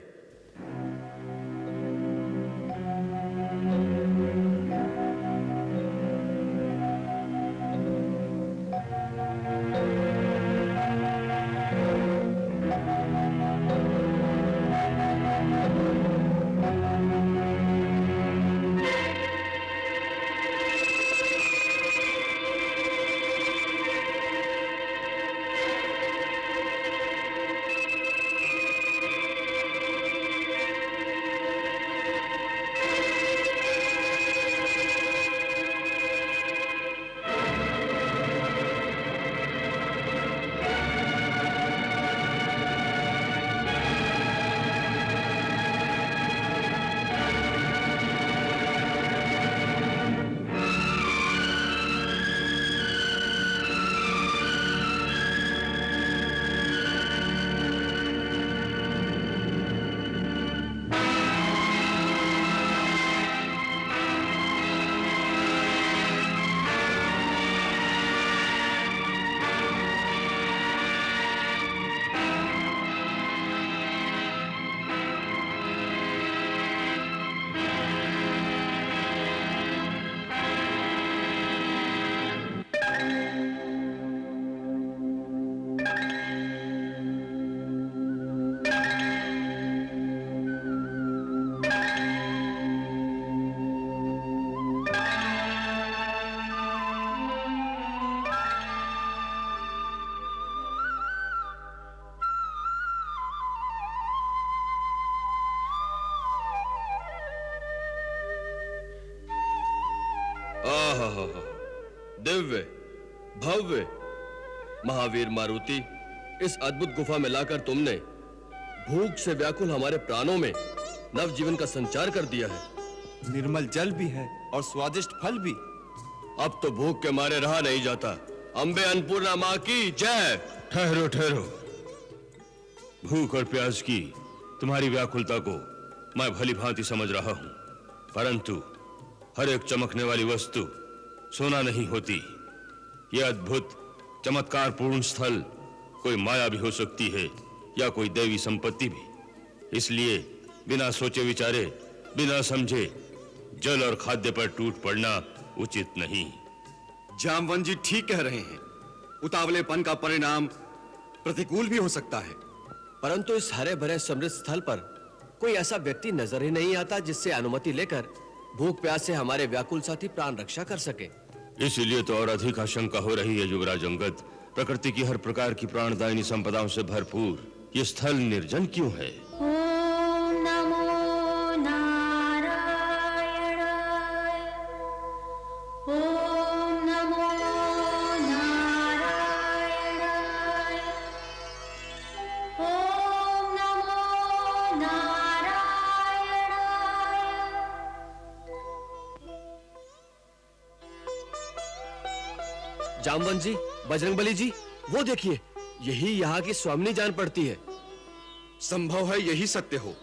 दिव्य भव्य महावीर मारुति, इस अद्भुत गुफा में लाकर तुमने भूख से व्याकुल हमारे प्राणों में नवजीवन का संचार कर दिया है। निर्मल जल भी है और स्वादिष्ट फल भी। अब तो भूख के मारे रहा नहीं जाता। अम्बे अन्नपूर्णा माँ की जय। ठहरो ठहरो। भूख और प्यास की तुम्हारी व्याकुलता को मैं भली भांति समझ रहा हूं, परंतु हर एक चमकने वाली वस्तु सोना नहीं होती। यह अद्भुत चमत्कार पूर्ण स्थल कोई माया भी हो सकती है या कोई देवी संपत्ति भी। इसलिए बिना सोचे विचारे, बिना समझे जल और खाद्य पर टूट पड़ना उचित नहीं। जामवंत जी ठीक कह रहे हैं। उतावलेपन का परिणाम प्रतिकूल भी हो सकता है। परंतु इस हरे भरे समृद्ध स्थल पर कोई ऐसा व्यक्ति नजर ही नहीं आता जिससे अनुमति लेकर भूख प्यास से हमारे व्याकुल साथी प्राण रक्षा कर सके। इसीलिए तो और अधिक आशंका हो रही है युवराज अंगद। प्रकृति की हर प्रकार की प्राणदायिनी संपदाओं से भरपूर ये स्थल निर्जन क्यों है? ओम नमो नारायणाय। ओम नमो नारायणाय। ओम नमो नारायणाय। जामवंत जी, बजरंगबली जी, वो देखिए, यही यहाँ की स्वामिनी जान पड़ती है। संभव है यही सत्य हो।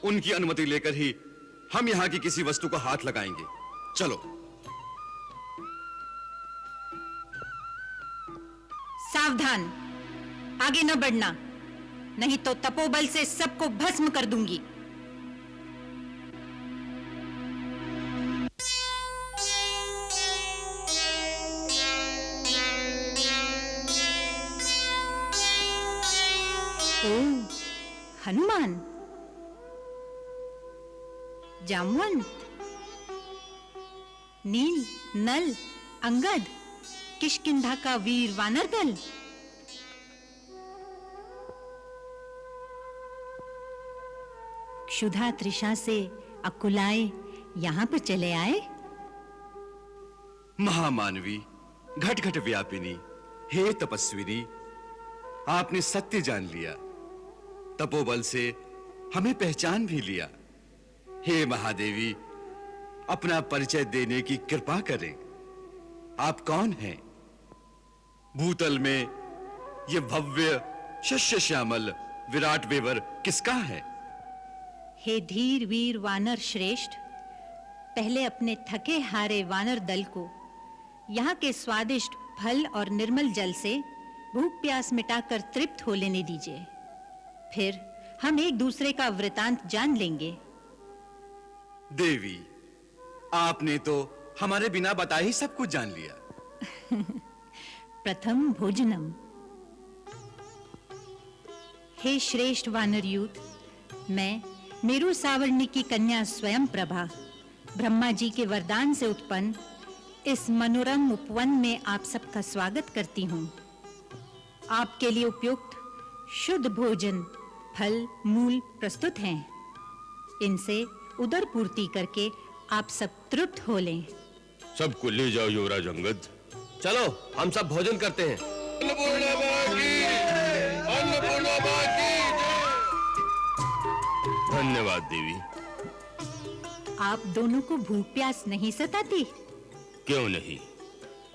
उनकी अनुमति लेकर ही हम यहाँ की किसी वस्तु को हाथ लगाएंगे। चलो। सावधान, आगे न बढ़ना, नहीं तो तपोबल से सबको भस्म कर दूंगी। ओ, हनुमान, जामवंत, नील, नल, अंगद, किष्किंधा का वीर वानर दल। क्षुधा तृषा से अकुलाए यहां पर चले आए। महामानवी, घट घट व्यापिनी, हे तपस्विनी, आपने सत्य जान लिया, तपोबल से हमें पहचान भी लिया। हे महादेवी, अपना परिचय देने की कृपा करें। आप कौन हैं? भूतल में ये भव्य शस्य श्यामल विराट वेवर किसका है? हे धीर वीर वानर श्रेष्ठ, पहले अपने थके हारे वानर दल को यहाँ के स्वादिष्ट फल और निर्मल जल से भूख प्यास मिटाकर तृप्त हो लेने दीजिए, फिर हम एक दूसरे का वृतांत जान लेंगे। देवी, आपने तो हमारे बिना बताए ही सब कुछ जान लिया। प्रथम भोजनम। हे श्रेष्ठ वानर यूथ, मैं मेरु सावर्णी की कन्या स्वयं प्रभा, ब्रह्मा जी के वरदान से उत्पन्न इस मनोरम उपवन में आप सबका स्वागत करती हूँ। आपके लिए उपयुक्त शुद्ध भोजन, फल, मूल प्रस्तुत हैं। इनसे उदर पूर्ति करके आप सब तृप्त हो लें। सबको ले जाओ युवराज अंगद। चलो, हम सब भोजन करते हैं। धन्यवाद देवी। आप दोनों को भूख प्यास नहीं सताती? क्यों नहीं,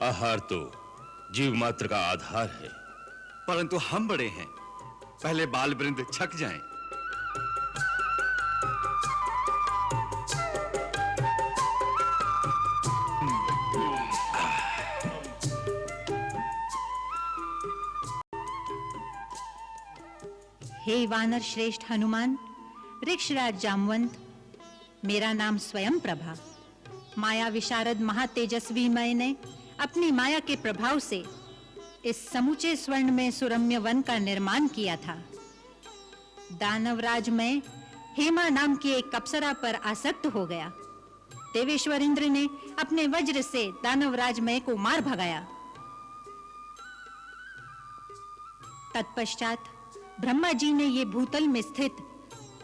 आहार तो जीव मात्र का आधार है। परंतु हम बड़े हैं, पहले बाल वृंद छक जाएं। हे वानर श्रेष्ठ हनुमान, ऋक्षराज जामवंत, मेरा नाम स्वयं प्रभा। माया विशारद महातेजस्वी मय ने अपनी माया के प्रभाव से इस समूचे स्वर्ण में सुरम्य वन का निर्माण किया था। दानवराज में हेमा नाम की एक अप्सरा पर आसक्त हो गया। देवेश्वर इंद्र ने अपने वज्र से दानवराज में को मार भगाया। तत्पश्चात ब्रह्मा जी ने ये भूतल में स्थित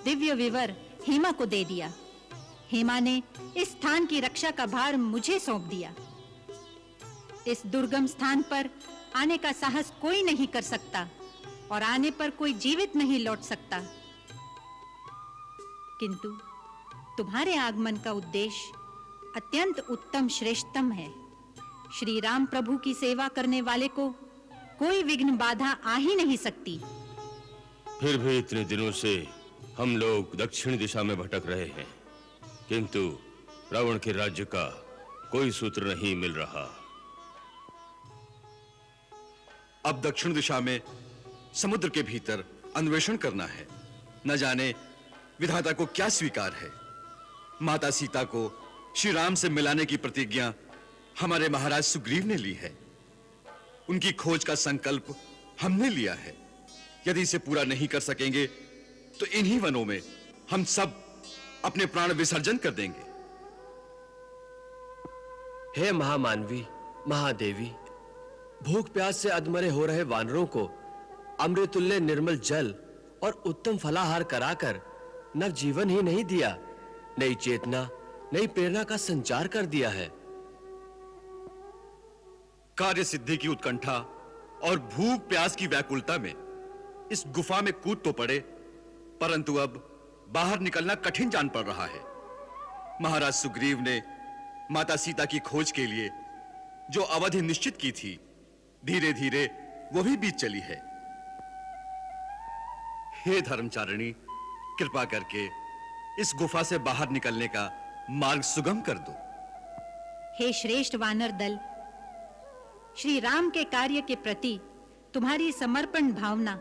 दिव्य विवर हेमा को दे दिया। हेमा ने इस स्थान की रक्षा का भार मुझे सौंप दिया। इस दुर्गम स्थान पर आने का साहस कोई नहीं कर सकता और आने पर कोई जीवित नहीं लौट सकता। किंतु तुम्हारे आगमन का उद्देश्य अत्यंत उत्तम श्रेष्ठतम है। श्री राम प्रभु की सेवा करने वाले को कोई विघ्न बाधा आ ही नहीं सकती। फिर भी इतने दिनों से हम लोग दक्षिण दिशा में भटक रहे हैं, किंतु रावण के राज्य का कोई सूत्र नहीं मिल रहा। अब दक्षिण दिशा में समुद्र के भीतर अन्वेषण करना है। न जाने विधाता को क्या स्वीकार है। माता सीता को श्री राम से मिलाने की प्रतिज्ञा हमारे महाराज सुग्रीव ने ली है। उनकी खोज का संकल्प हमने लिया है। यदि इसे पूरा नहीं कर सकेंगे तो इन्हीं वनों में हम सब अपने प्राण विसर्जन कर देंगे। हे महामानवी, महादेवी, भूख प्यास से अधमरे हो रहे वानरों को अमृतुल्य निर्मल जल और उत्तम फलाहार कराकर नव जीवन ही नहीं दिया, नई चेतना, नई प्रेरणा का संचार कर दिया है। कार्य सिद्धि की उत्कंठा और भूख प्यास की व्याकुलता में इस गुफा में कूद तो पड़े, परंतु अब बाहर निकलना कठिन जान पड़ रहा है। महाराज सुग्रीव ने माता सीता की खोज के लिए जो अवधि निश्चित की थी, धीरे धीरे वो भी बीत चली है। हे धर्मचारिणी, कृपा करके इस गुफा से बाहर निकलने का मार्ग सुगम कर दो। हे श्रेष्ठ वानर दल, श्री राम के कार्य के प्रति तुम्हारी समर्पण भावना,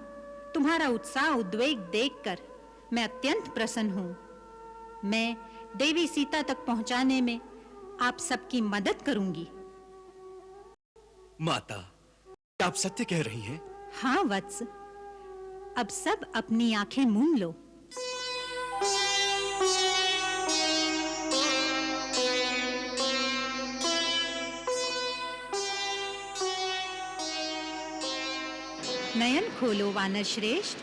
तुम्हारा उत्साह उद्वेग देखकर मैं अत्यंत प्रसन्न हूं। मैं देवी सीता तक पहुंचाने में आप सबकी मदद करूंगी। माता, क्या आप सत्य कह रही हैं? हाँ वत्स, अब सब अपनी आंखें मूंद लो। नयन खोलो वानर श्रेष्ठ।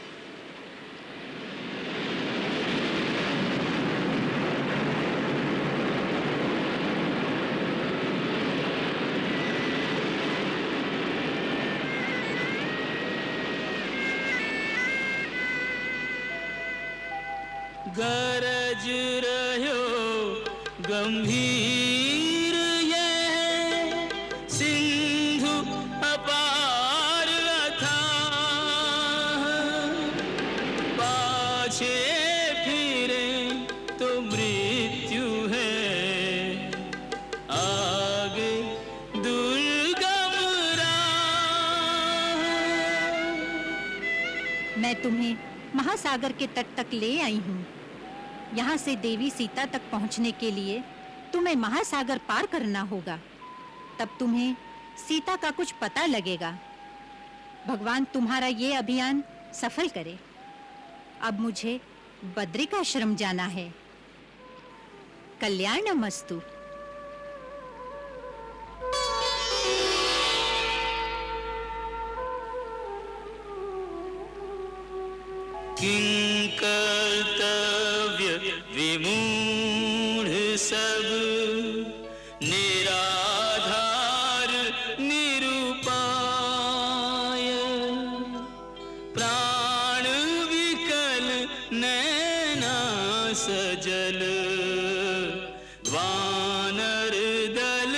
गरज रह्यो गंभीर ये सिंधु अपार अथाह, पाछे फिरे तो मृत्यु है, आगे दुर्गम राह। मैं तुम्हें महासागर के तट तक ले आई हूँ। यहाँ से देवी सीता तक पहुँचने के लिए तुम्हें महासागर पार करना होगा, तब तुम्हें सीता का कुछ पता लगेगा। भगवान तुम्हारा ये अभियान सफल करे। अब मुझे बद्रिकाश्रम जाना है। कल्याणमस्तु। किं कर्तव्य विमूढ़ सब, निराधार निरुपाय, प्राण विकल नैना सजल, वानर दल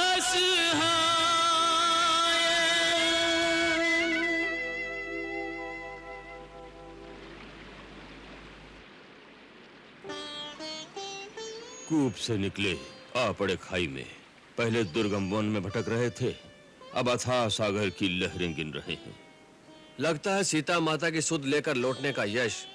असहाय। कूप से निकले आ पड़े खाई में। पहले दुर्गम वन में भटक रहे थे, अब अथाह सागर की लहरें गिन रहे हैं। लगता है सीता माता की सुध लेकर लौटने का यश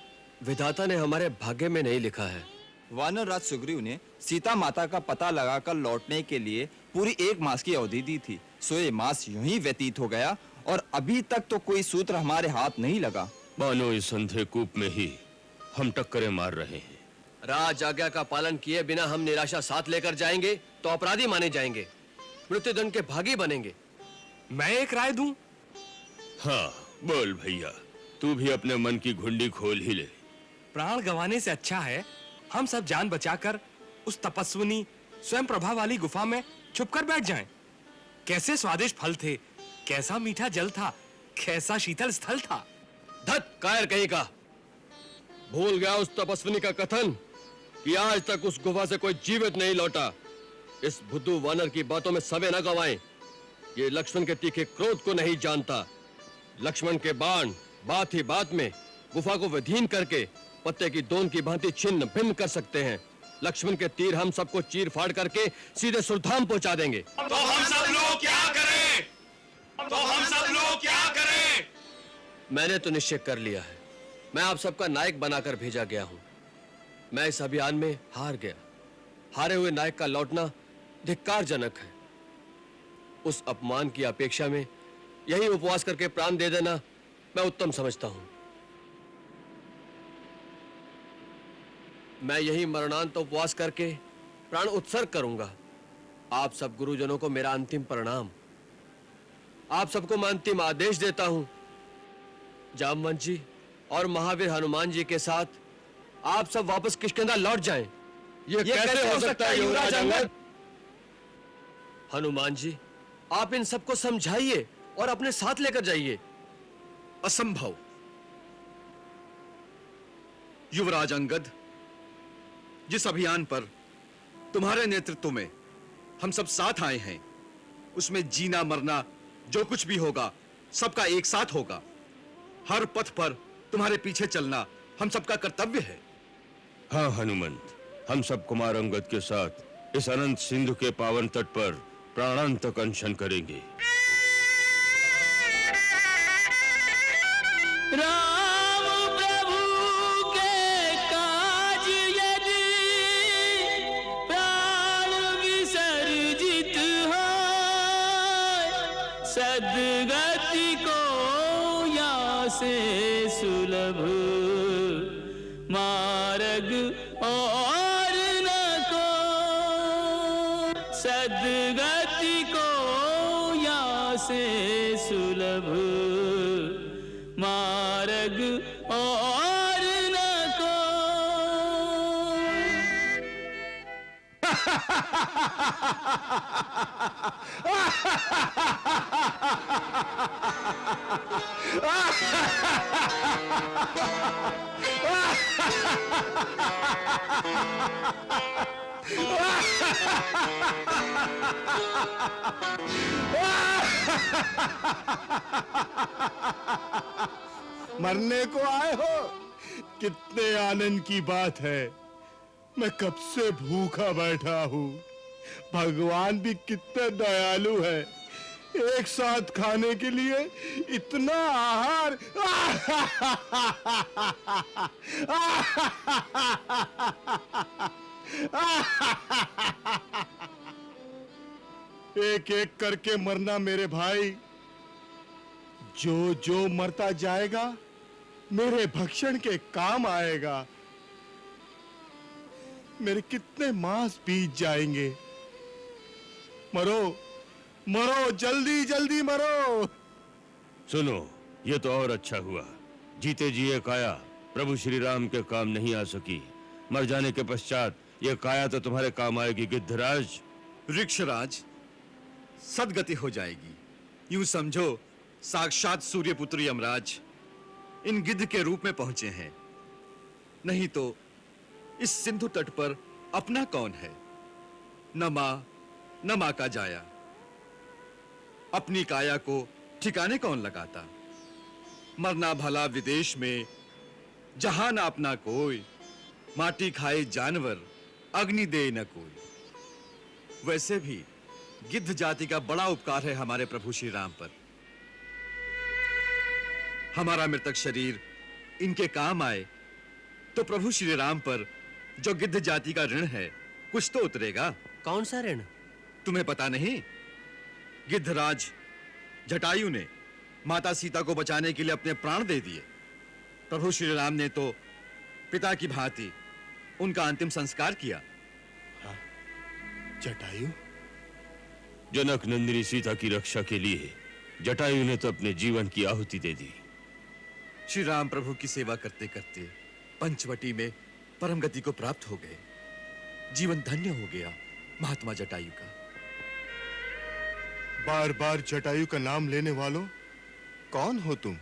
विधाता ने हमारे भाग्य में नहीं लिखा है। वानर राज सुग्रीव ने सीता माता का पता लगाकर लौटने के लिए पूरी 1 मास की अवधि दी थी। सो ये मास यूं ही व्यतीत हो गया और अभी तक तो कोई सूत्र हमारे हाथ नहीं लगा। मानो इस अंधे कूप में ही हम टक्करें मार रहे हैं। राज आज्ञा का पालन किए बिना हम निराशा साथ लेकर जाएंगे तो अपराधी माने जाएंगे, मृत्युदंड के भागी बनेंगे। मैं एक राय दूं? हाँ बोल भैया, तू भी अपने मन की घुंडी खोल ही ले। प्राण गंवाने से अच्छा है हम सब जान बचाकर उस तपस्विनी स्वयं प्रभा वाली गुफा में छुपकर बैठ जाएं। कैसे स्वादिष्ट फल थे, कैसा मीठा जल था, कैसा शीतल स्थल था। धत कायर कहीं का, भूल गया उस तपस्विनी का कथन कि आज तक उस गुफा से कोई जीवित नहीं लौटा। इस बुद्धू वानर की बातों में समय न गवाएं। ये लक्ष्मण के तीखे क्रोध को नहीं जानता। लक्ष्मण के बाण बात ही बात में गुफा को विधीन करके पत्ते की दोन की भांति छिन्न भिन्न कर सकते हैं। लक्ष्मण के तीर हम सबको चीर फाड़ करके सीधे सुरधाम पहुंचा देंगे। तो हम सब लोग क्या करें? मैंने तो निश्चय कर लिया है। मैं आप सबका नायक बनाकर भेजा गया हूं। मैं इस अभियान में हार गया। हारे हुए नायक का लौटना धिक्कारजनक है। उस अपमान की अपेक्षा में यही उपवास करके प्राण दे देना मैं उत्तम समझता हूं। मैं यही मरणांत उपवास करके प्राण उत्सर्ग करूंगा। आप सब गुरुजनों को मेरा अंतिम प्रणाम। आप सबको मैं अंतिम आदेश देता हूं। जामवंत जी और महावीर हनुमान जी के साथ आप सब वापस किष्किंधा लौट जाएं। ये कैसे हो सकता है युवराज अंगद? हनुमान जी, आप इन सबको समझाइए और अपने साथ लेकर जाइए। असंभव। युवराज अंगद, जिस अभियान पर तुम्हारे नेतृत्व में हम सब साथ आए हैं, उसमें जीना मरना जो कुछ भी होगा सबका एक साथ होगा। हर पथ पर तुम्हारे पीछे चलना हम सबका कर्तव्य है। हाँ हनुमंत, हम सब कुमार अंगद के साथ इस अनंत सिंधु के पावन तट पर प्राणांतक अनशन करेंगे। सदगति को या से सुलभ मार्ग और न को, सदगति को या से सुलभ मार्ग और न को। मरने को आए हो? कितने आनंद की बात है। मैं कब से भूखा बैठा हूँ। भगवान भी कितना दयालु है, एक साथ खाने के लिए इतना आहार। एक एक करके मरना मेरे भाई। जो जो मरता जाएगा मेरे भक्षण के काम आएगा। मेरे कितने मास बीत जाएंगे। मरो मरो, जल्दी जल्दी मरो। सुनो, ये तो और अच्छा हुआ। जीते जी ये काया प्रभु श्री राम के काम नहीं आ सकी, मर जाने के पश्चात ये काया तो तुम्हारे काम आएगी गिद्धराज। वृक्षराज, सदगति हो जाएगी। यूं समझो साक्षात सूर्यपुत्र यमराज इन गिद्ध के रूप में पहुंचे हैं। नहीं तो इस सिंधु तट पर अपना कौन है? न मां न मां का जाया। अपनी काया को ठिकाने कौन लगाता? मरना भला विदेश में, जहां न अपना कोई। माटी खाए जानवर, अग्नि दे न कोई। वैसे भी गिद्ध जाति का बड़ा उपकार है हमारे प्रभु श्री राम पर। हमारा मृतक शरीर इनके काम आए तो प्रभु श्री राम पर जो गिद्ध जाति का ऋण है कुछ तो उतरेगा। कौन सा ऋण? तुम्हें पता नहीं? गिद्धराज जटायु ने माता सीता को बचाने के लिए अपने प्राण दे दिए। प्रभु श्री राम ने तो पिता की भांति उनका अंतिम संस्कार किया। जटायु? जनक नंदिनी सीता की रक्षा के लिए जटायु ने तो अपने जीवन की आहुति दे दी। श्री राम प्रभु की सेवा करते करते पंचवटी में परम गति को प्राप्त हो गए। जीवन धन्य हो गया महात्मा जटायु का। बार बार जटायु का नाम लेने वालों, कौन हो तुम?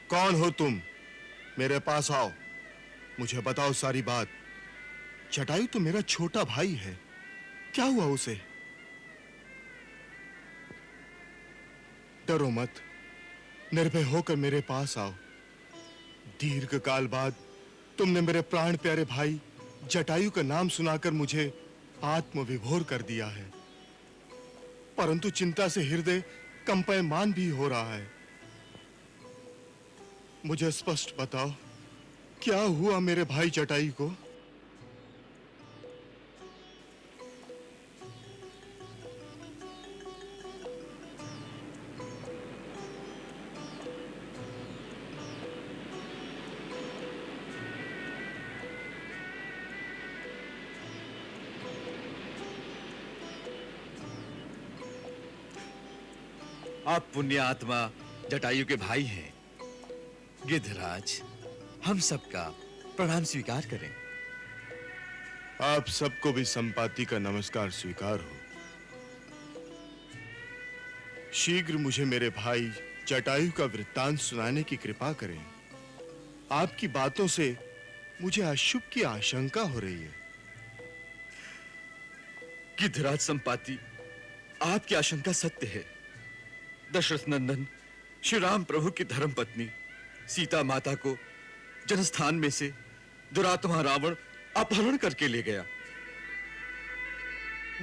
कौन हो तुम? मेरे पास आओ, मुझे बताओ सारी बात। जटायु तो मेरा छोटा भाई है, क्या हुआ उसे? डरो मत, निर्भय होकर मेरे पास आओ। दीर्घ काल बाद तुमने मेरे प्राण प्यारे भाई जटायु का नाम सुनाकर मुझे आत्मविभोर कर दिया है। परंतु चिंता से हृदय कंपयमान भी हो रहा है। मुझे स्पष्ट बताओ, क्या हुआ मेरे भाई जटायु को? आप पुण्य आत्मा जटायु के भाई हैं। गिद्धराज, हम सबका प्रणाम स्वीकार करें। आप सबको भी संपाति का नमस्कार स्वीकार हो। शीघ्र मुझे मेरे भाई जटायु का वृत्तांत सुनाने की कृपा करें। आपकी बातों से मुझे अशुभ की आशंका हो रही है। गिद्धराज संपाति, आपकी आशंका सत्य है। दशरथ नंदन श्री राम प्रभु की धर्म पत्नी सीता माता को जनस्थान में से दुरात्मा रावण अपहरण करके ले गया।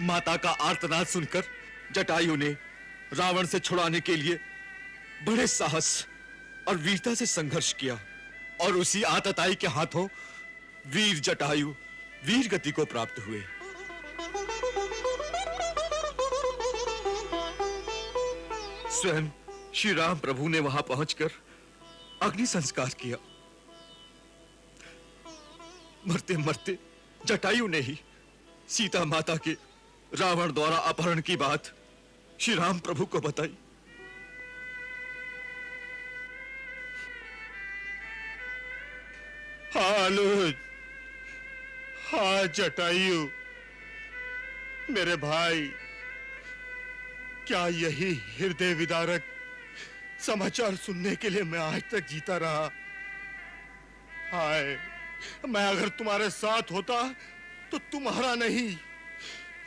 माता का आर्तनाद सुनकर जटायु ने रावण से छुड़ाने के लिए बड़े साहस और वीरता से संघर्ष किया और उसी आतताई के हाथों वीर जटायु वीर गति को प्राप्त हुए। स्वयं श्री राम प्रभु ने वहां पहुंचकर अग्नि संस्कार किया। मरते मरते जटायु ने ही सीता माता के रावण द्वारा अपहरण की बात श्री राम प्रभु को बताई। हाँ अनुज, हाँ जटायु, मेरे भाई, क्या यही हृदय विदारक समाचार सुनने के लिए मैं आज तक जीता रहा? हाय, मैं अगर तुम्हारे साथ होता तो तुम्हारा नहीं,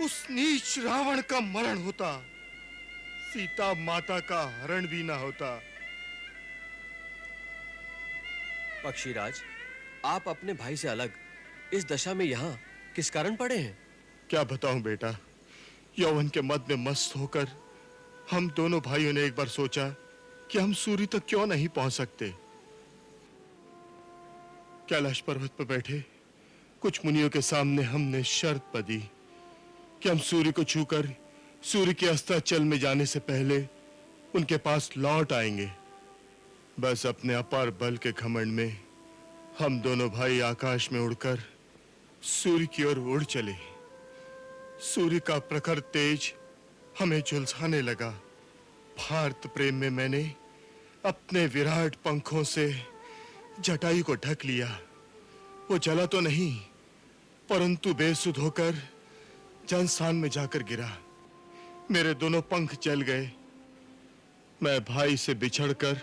उस नीच रावण का मरण होता, सीता माता का हरण भी ना होता। पक्षीराज, आप अपने भाई से अलग इस दशा में यहाँ किस कारण पड़े हैं? क्या बताऊं बेटा, यौवन के मद में मस्त होकर हम दोनों भाइयों ने एक बार सोचा कि हम सूर्य तक क्यों नहीं पहुंच सकते। कैलाश पर्वत पर बैठे कुछ मुनियों के सामने हमने शर्त बंधी कि हम सूर्य को छूकर सूर्य के अस्ताचल में जाने से पहले उनके पास लौट आएंगे। बस अपने अपार बल के घमंड में हम दोनों भाई आकाश में उड़कर सूर्य की ओर उड़ चले। सूर्य का प्रखर तेज हमें झुलसाने लगा। भारत प्रेम में मैंने अपने विराट पंखों से जटायु को ढक लिया। वो जला तो नहीं, परंतु बेसुध होकर जनस्थान में जाकर गिरा। मेरे दोनों पंख जल गए। मैं भाई से बिछड़कर,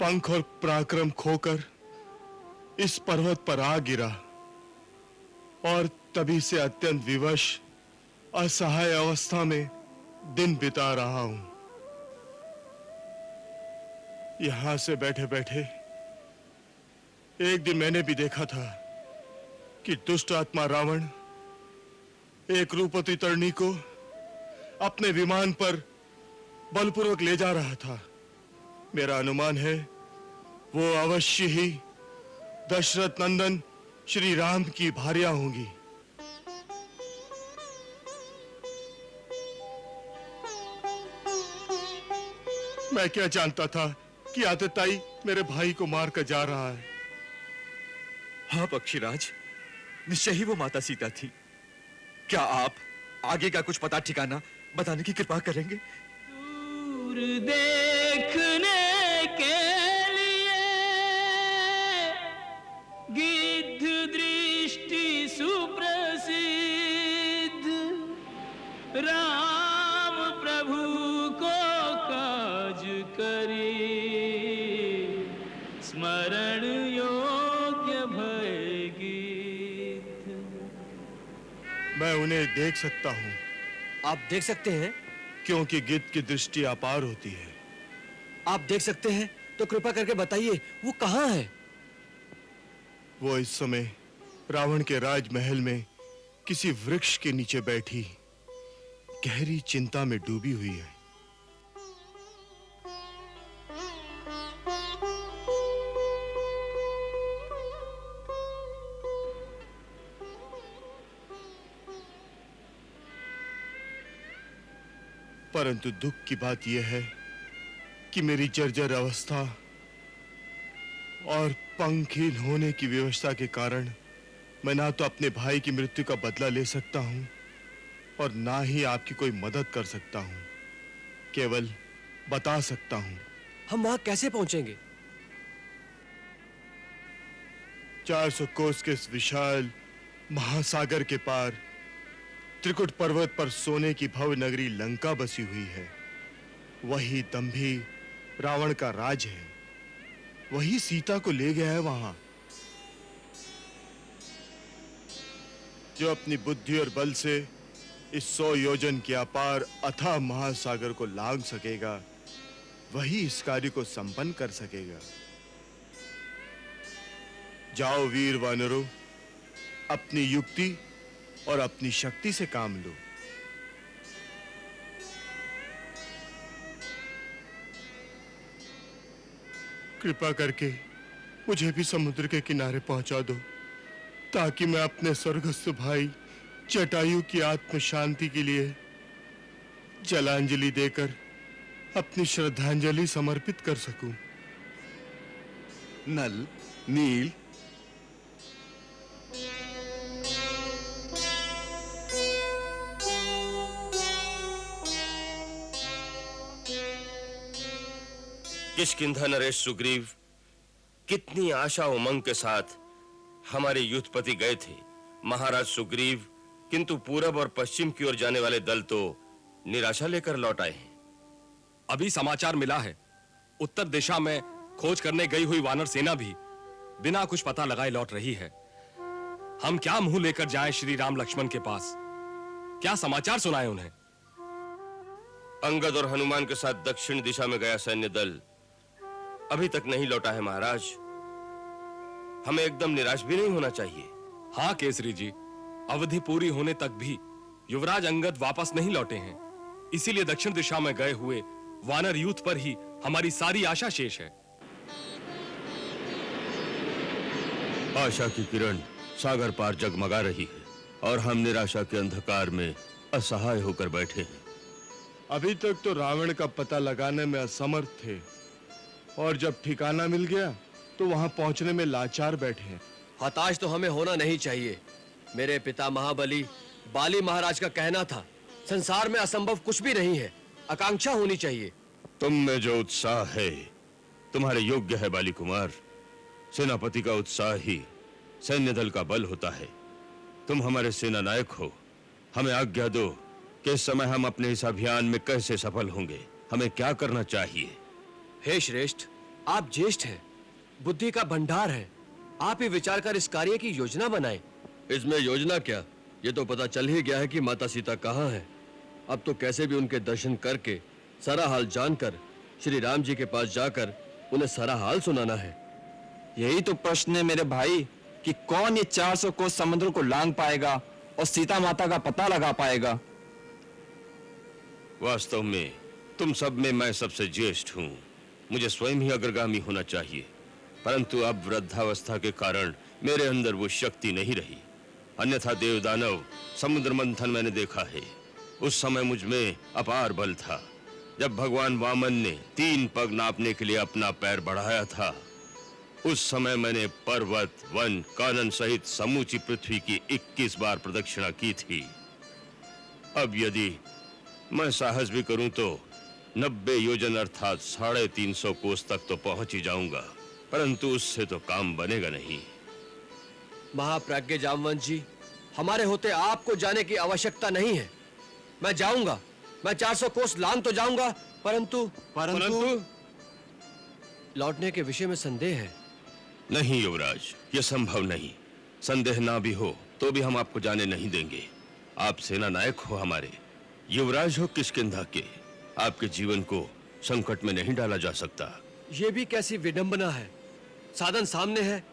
पंख और पराक्रम खोकर इस पर्वत पर आ गिरा और तभी से अत्यंत विवश, असहाय अवस्था में दिन बिता रहा हूं। यहां से बैठे बैठे एक दिन मैंने भी देखा था कि दुष्ट आत्मा रावण एक रूपवती तरणी को अपने विमान पर बलपूर्वक ले जा रहा था। मेरा अनुमान है वो अवश्य ही दशरथ नंदन श्री राम की भार्या होंगी। मैं क्या जानता था कि आदिताई मेरे भाई को मारकर जा रहा है। हाँ पक्षीराज, निश्चय ही वो माता सीता थी। क्या आप आगे का कुछ पता ठिकाना बताने की कृपा करेंगे? दूर देखने के लिए गिद्ध दृष्टि सुप्रसिद्ध, राम प्रभु को काज करे, स्मरण योग्य भय गीत। मैं उन्हें देख सकता हूं। आप देख सकते हैं? क्योंकि गिद्ध की दृष्टि अपार होती है। आप देख सकते हैं तो कृपा करके बताइए वो कहाँ है? वो इस समय रावण के राजमहल में किसी वृक्ष के नीचे बैठी गहरी चिंता में डूबी हुई है। परंतु दुख की बात यह है कि मेरी जर्जर अवस्था और पंखहीन होने की व्यवस्था के कारण मैं ना तो अपने भाई की मृत्यु का बदला ले सकता हूं और ना ही आपकी कोई मदद कर सकता हूं। केवल बता सकता हूं। हम वहां कैसे पहुंचेंगे? 400 कोस के इस विशाल महासागर के पार त्रिकुट पर्वत पर सोने की भव्य नगरी लंका बसी हुई है। वही दंभी रावण का राज है। वही सीता को ले गया है वहां। जो अपनी बुद्धि और बल से इस 100 योजन के अपार अथाह महासागर को लांघ सकेगा, वही इस कार्य को संपन्न कर सकेगा। जाओ वीर वानरों, अपनी युक्ति और अपनी शक्ति से काम लो। कृपा करके मुझे भी समुद्र के किनारे पहुंचा दो, ताकि मैं अपने स्वर्गस्थ भाई जटायु की आत्म शांति के लिए जलांजलि देकर अपनी श्रद्धांजलि समर्पित कर सकूं। नल, नील, किष्किंधा नरेश सुग्रीव कितनी आशा उमंग के साथ हमारे युद्धपति गए थे महाराज सुग्रीव, किंतु पूरब और पश्चिम की ओर जाने वाले दल तो निराशा लेकर लौट आए हैं। अभी समाचार मिला है, उत्तर दिशा में खोज करने गई हुई वानर सेना भी बिना कुछ पता लगाए लौट रही है। हम क्या मुंह लेकर जाएं श्री राम लक्ष्मण के पास? क्या समाचार सुनाएं उन्हें? अंगद और हनुमान के साथ दक्षिण दिशा में गया सैन्य दल अभी तक नहीं लौटा है महाराज। हमें एकदम निराश भी नहीं होना चाहिए। हाँ केसरी जी, अवधि पूरी होने तक भी युवराज अंगद वापस नहीं लौटे हैं, इसीलिए दक्षिण दिशा में गए हुए वानर यूथ पर ही हमारी सारी आशा शेष है। आशा की किरण सागर पार जगमगा रही है और हम निराशा के अंधकार में असहाय होकर बैठे हैं। अभी तक तो रावण का पता लगाने में असमर्थ थे, और जब ठिकाना मिल गया तो वहां पहुंचने में लाचार बैठे हैं। हताश तो हमें होना नहीं चाहिए। मेरे पिता महाबली बाली महाराज का कहना था, संसार में असंभव कुछ भी नहीं है, आकांक्षा होनी चाहिए। तुम में जो उत्साह है तुम्हारे योग्य है बाली कुमार। सेनापति का उत्साह ही सैन्य दल का बल होता है। तुम हमारे सेना नायक हो, हमें आज्ञा दो कि इस समय हम अपने इस अभियान में कैसे सफल होंगे, हमें क्या करना चाहिए। हे श्रेष्ठ, आप ज्येष्ठ हैं, बुद्धि का भंडार है, आप ही विचार कर इस कार्य की योजना बनाएं। इसमें योजना क्या, ये तो पता चल ही गया है कि माता सीता कहाँ है। अब तो कैसे भी उनके दर्शन करके सारा हाल जानकर श्री राम जी के पास जाकर उन्हें सारा हाल सुनाना है। यही तो प्रश्न है मेरे भाई कि कौन ये 400 कोस समुद्र को लांग पाएगा और सीता माता का पता लगा पाएगा। वास्तव में तुम सब में मैं सबसे ज्येष्ठ हूँ, मुझे स्वयं ही अग्रगामी होना चाहिए, परंतु अब वृद्धावस्था के कारण मेरे अंदर वो शक्ति नहीं रही। अन्यथा देवदानव समुद्र मंथन मैंने देखा है, उस समय मुझ में अपार बल था। जब भगवान वामन ने 3 पग नापने के लिए अपना पैर बढ़ाया था, उस समय मैंने पर्वत, वन, कानन सहित समूची पृथ्वी की 21 बार प्रदक्षिणा की थी। अब यदि मैं साहस भी करूं तो 90 योजन अर्थात 350 कोस तक तो पहुंच ही जाऊंगा, परंतु उससे तो काम बनेगा नहीं। महाप्राज्ञ जामवंत जी, हमारे होते आपको जाने की आवश्यकता नहीं है। मैं जाऊंगा, मैं 400 कोस लांग तो जाऊंगा, परंतु लौटने के विषय में संदेह है। नहीं युवराज, यह संभव नहीं। संदेह ना भी हो तो भी हम आपको जाने नहीं देंगे। आप सेना नायक हो हमारे, युवराज हो किष्किंधा के, आपके जीवन को संकट में नहीं डाला जा सकता। ये भी कैसी विडंबना है, साधन सामने है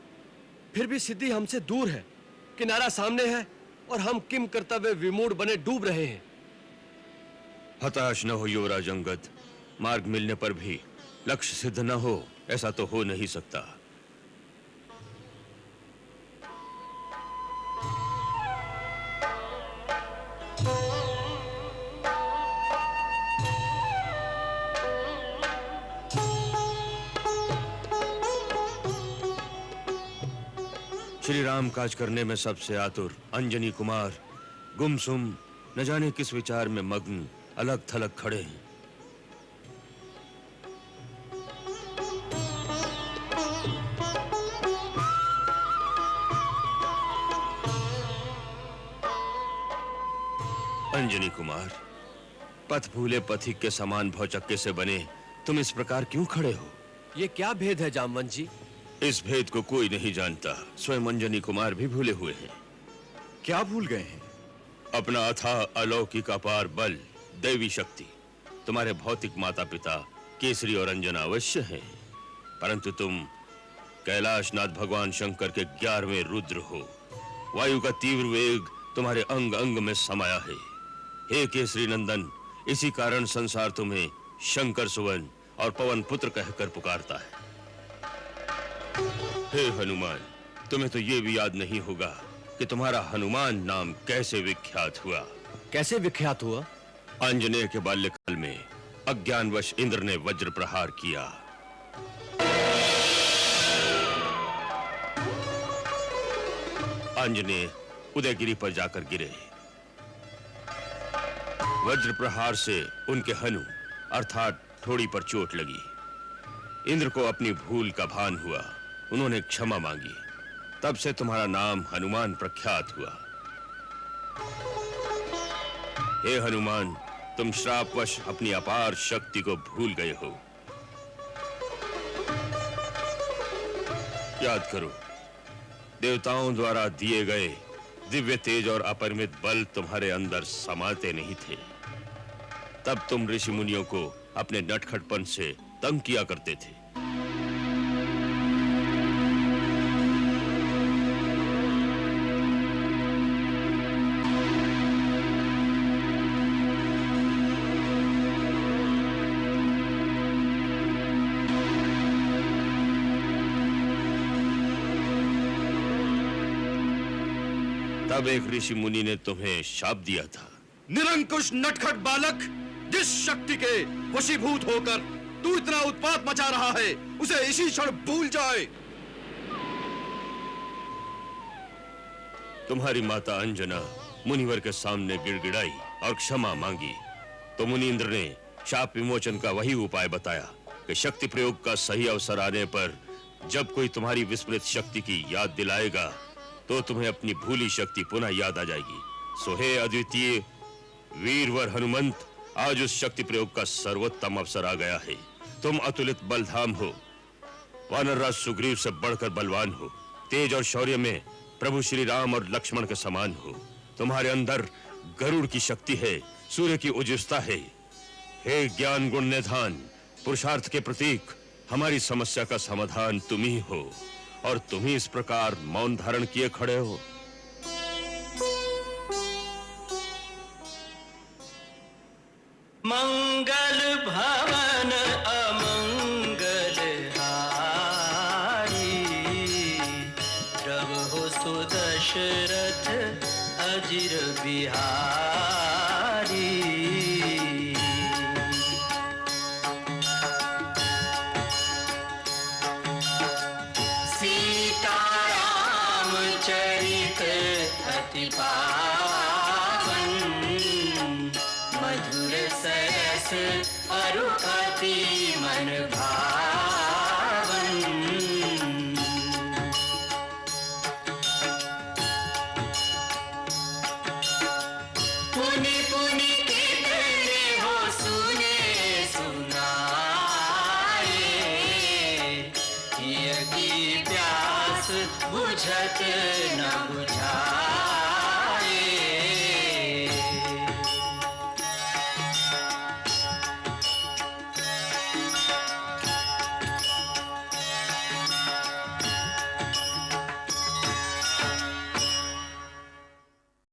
फिर भी सिद्धि हमसे दूर है, किनारा सामने है और हम किम कर्तव्य विमूढ़ बने डूब रहे हैं। हताश न हो युवराज अंगद, मार्ग मिलने पर भी लक्ष्य सिद्ध न हो ऐसा तो हो नहीं सकता। श्री राम काज करने में सबसे आतुर अंजनी कुमार गुमसुम न जाने किस विचार में मग्न अलग थलग खड़े हैं। अंजनी कुमार, पथ भूले पथिक के समान भौचक्के से बने तुम इस प्रकार क्यों खड़े हो? ये क्या भेद है जामवंत जी? इस भेद को कोई नहीं जानता, स्वयं अंजनी कुमार भी भूले हुए हैं। क्या भूल गए हैं? अपना अथाह अलौकिक अपार बल, दैवी शक्ति। तुम्हारे भौतिक माता पिता केसरी और अंजना अवश्य हैं, परंतु तुम कैलाशनाथ भगवान शंकर के 11वें रुद्र हो। वायु का तीव्र वेग तुम्हारे अंग अंग में समाया है। हे केसरी नंदन, इसी कारण संसार तुम्हें शंकर सुवन और पवन पुत्र कहकर पुकारता है। हे हनुमान, तुम्हें तो ये भी याद नहीं होगा कि तुम्हारा हनुमान नाम कैसे विख्यात हुआ। कैसे विख्यात हुआ? आंजनेय के बाल्यकाल में अज्ञानवश इंद्र ने वज्र प्रहार किया। अंजनेय उदयगिरी पर जाकर गिरे। वज्र प्रहार से उनके हनु अर्थात ठोड़ी पर चोट लगी। इंद्र को अपनी भूल का भान हुआ। उन्होंने क्षमा मांगी। तब से तुम्हारा नाम हनुमान प्रख्यात हुआ। हे हनुमान, तुम श्रापवश अपनी अपार शक्ति को भूल गए हो। याद करो, देवताओं द्वारा दिए गए दिव्य तेज और अपरिमित बल तुम्हारे अंदर समाते नहीं थे। तब तुम ऋषि मुनियों को अपने नटखटपन से तंग किया करते थे। तब एक ऋषि मुनि ने तुम्हें शाप दिया था। निरंकुश नटखट बालक, जिस शक्ति के वशीभूत होकर तू इतना उत्पात मचा रहा है, उसे इसी क्षण भूल जाए। तुम्हारी माता अंजना मुनिवर के सामने गिड़गिड़ाई और क्षमा मांगी तो मुनीन्द्र ने शाप विमोचन का वही उपाय बताया कि शक्ति प्रयोग का सही अवसर आने पर जब कोई तुम्हारी विस्मृत शक्ति की याद दिलाएगा तो तुम्हें अपनी भूली शक्ति पुनः याद आ जाएगी। सो हे अद्वितीय वीरवर हनुमंत, आज उस शक्ति प्रयोग का सर्वोत्तम अवसर आ गया है। तुम अतुलित बलधाम हो, वानरराज सुग्रीव से बढ़कर बलवान हो, तेज और शौर्य में प्रभु श्री राम और लक्ष्मण के समान हो। तुम्हारे अंदर गरुड़ की शक्ति है, सूर्य की उज्ज्वलता है। हे ज्ञान गुण निधान, पुरुषार्थ के प्रतीक, हमारी समस्या का समाधान तुम ही हो और तुम ही इस प्रकार मौन धारण किए खड़े हो। मंगल भवन अमंगल हारी, प्रभु सुदशरथ अजिर बिहारी। चरित अति पावन, मधुर सरस अरु अति मन भावन।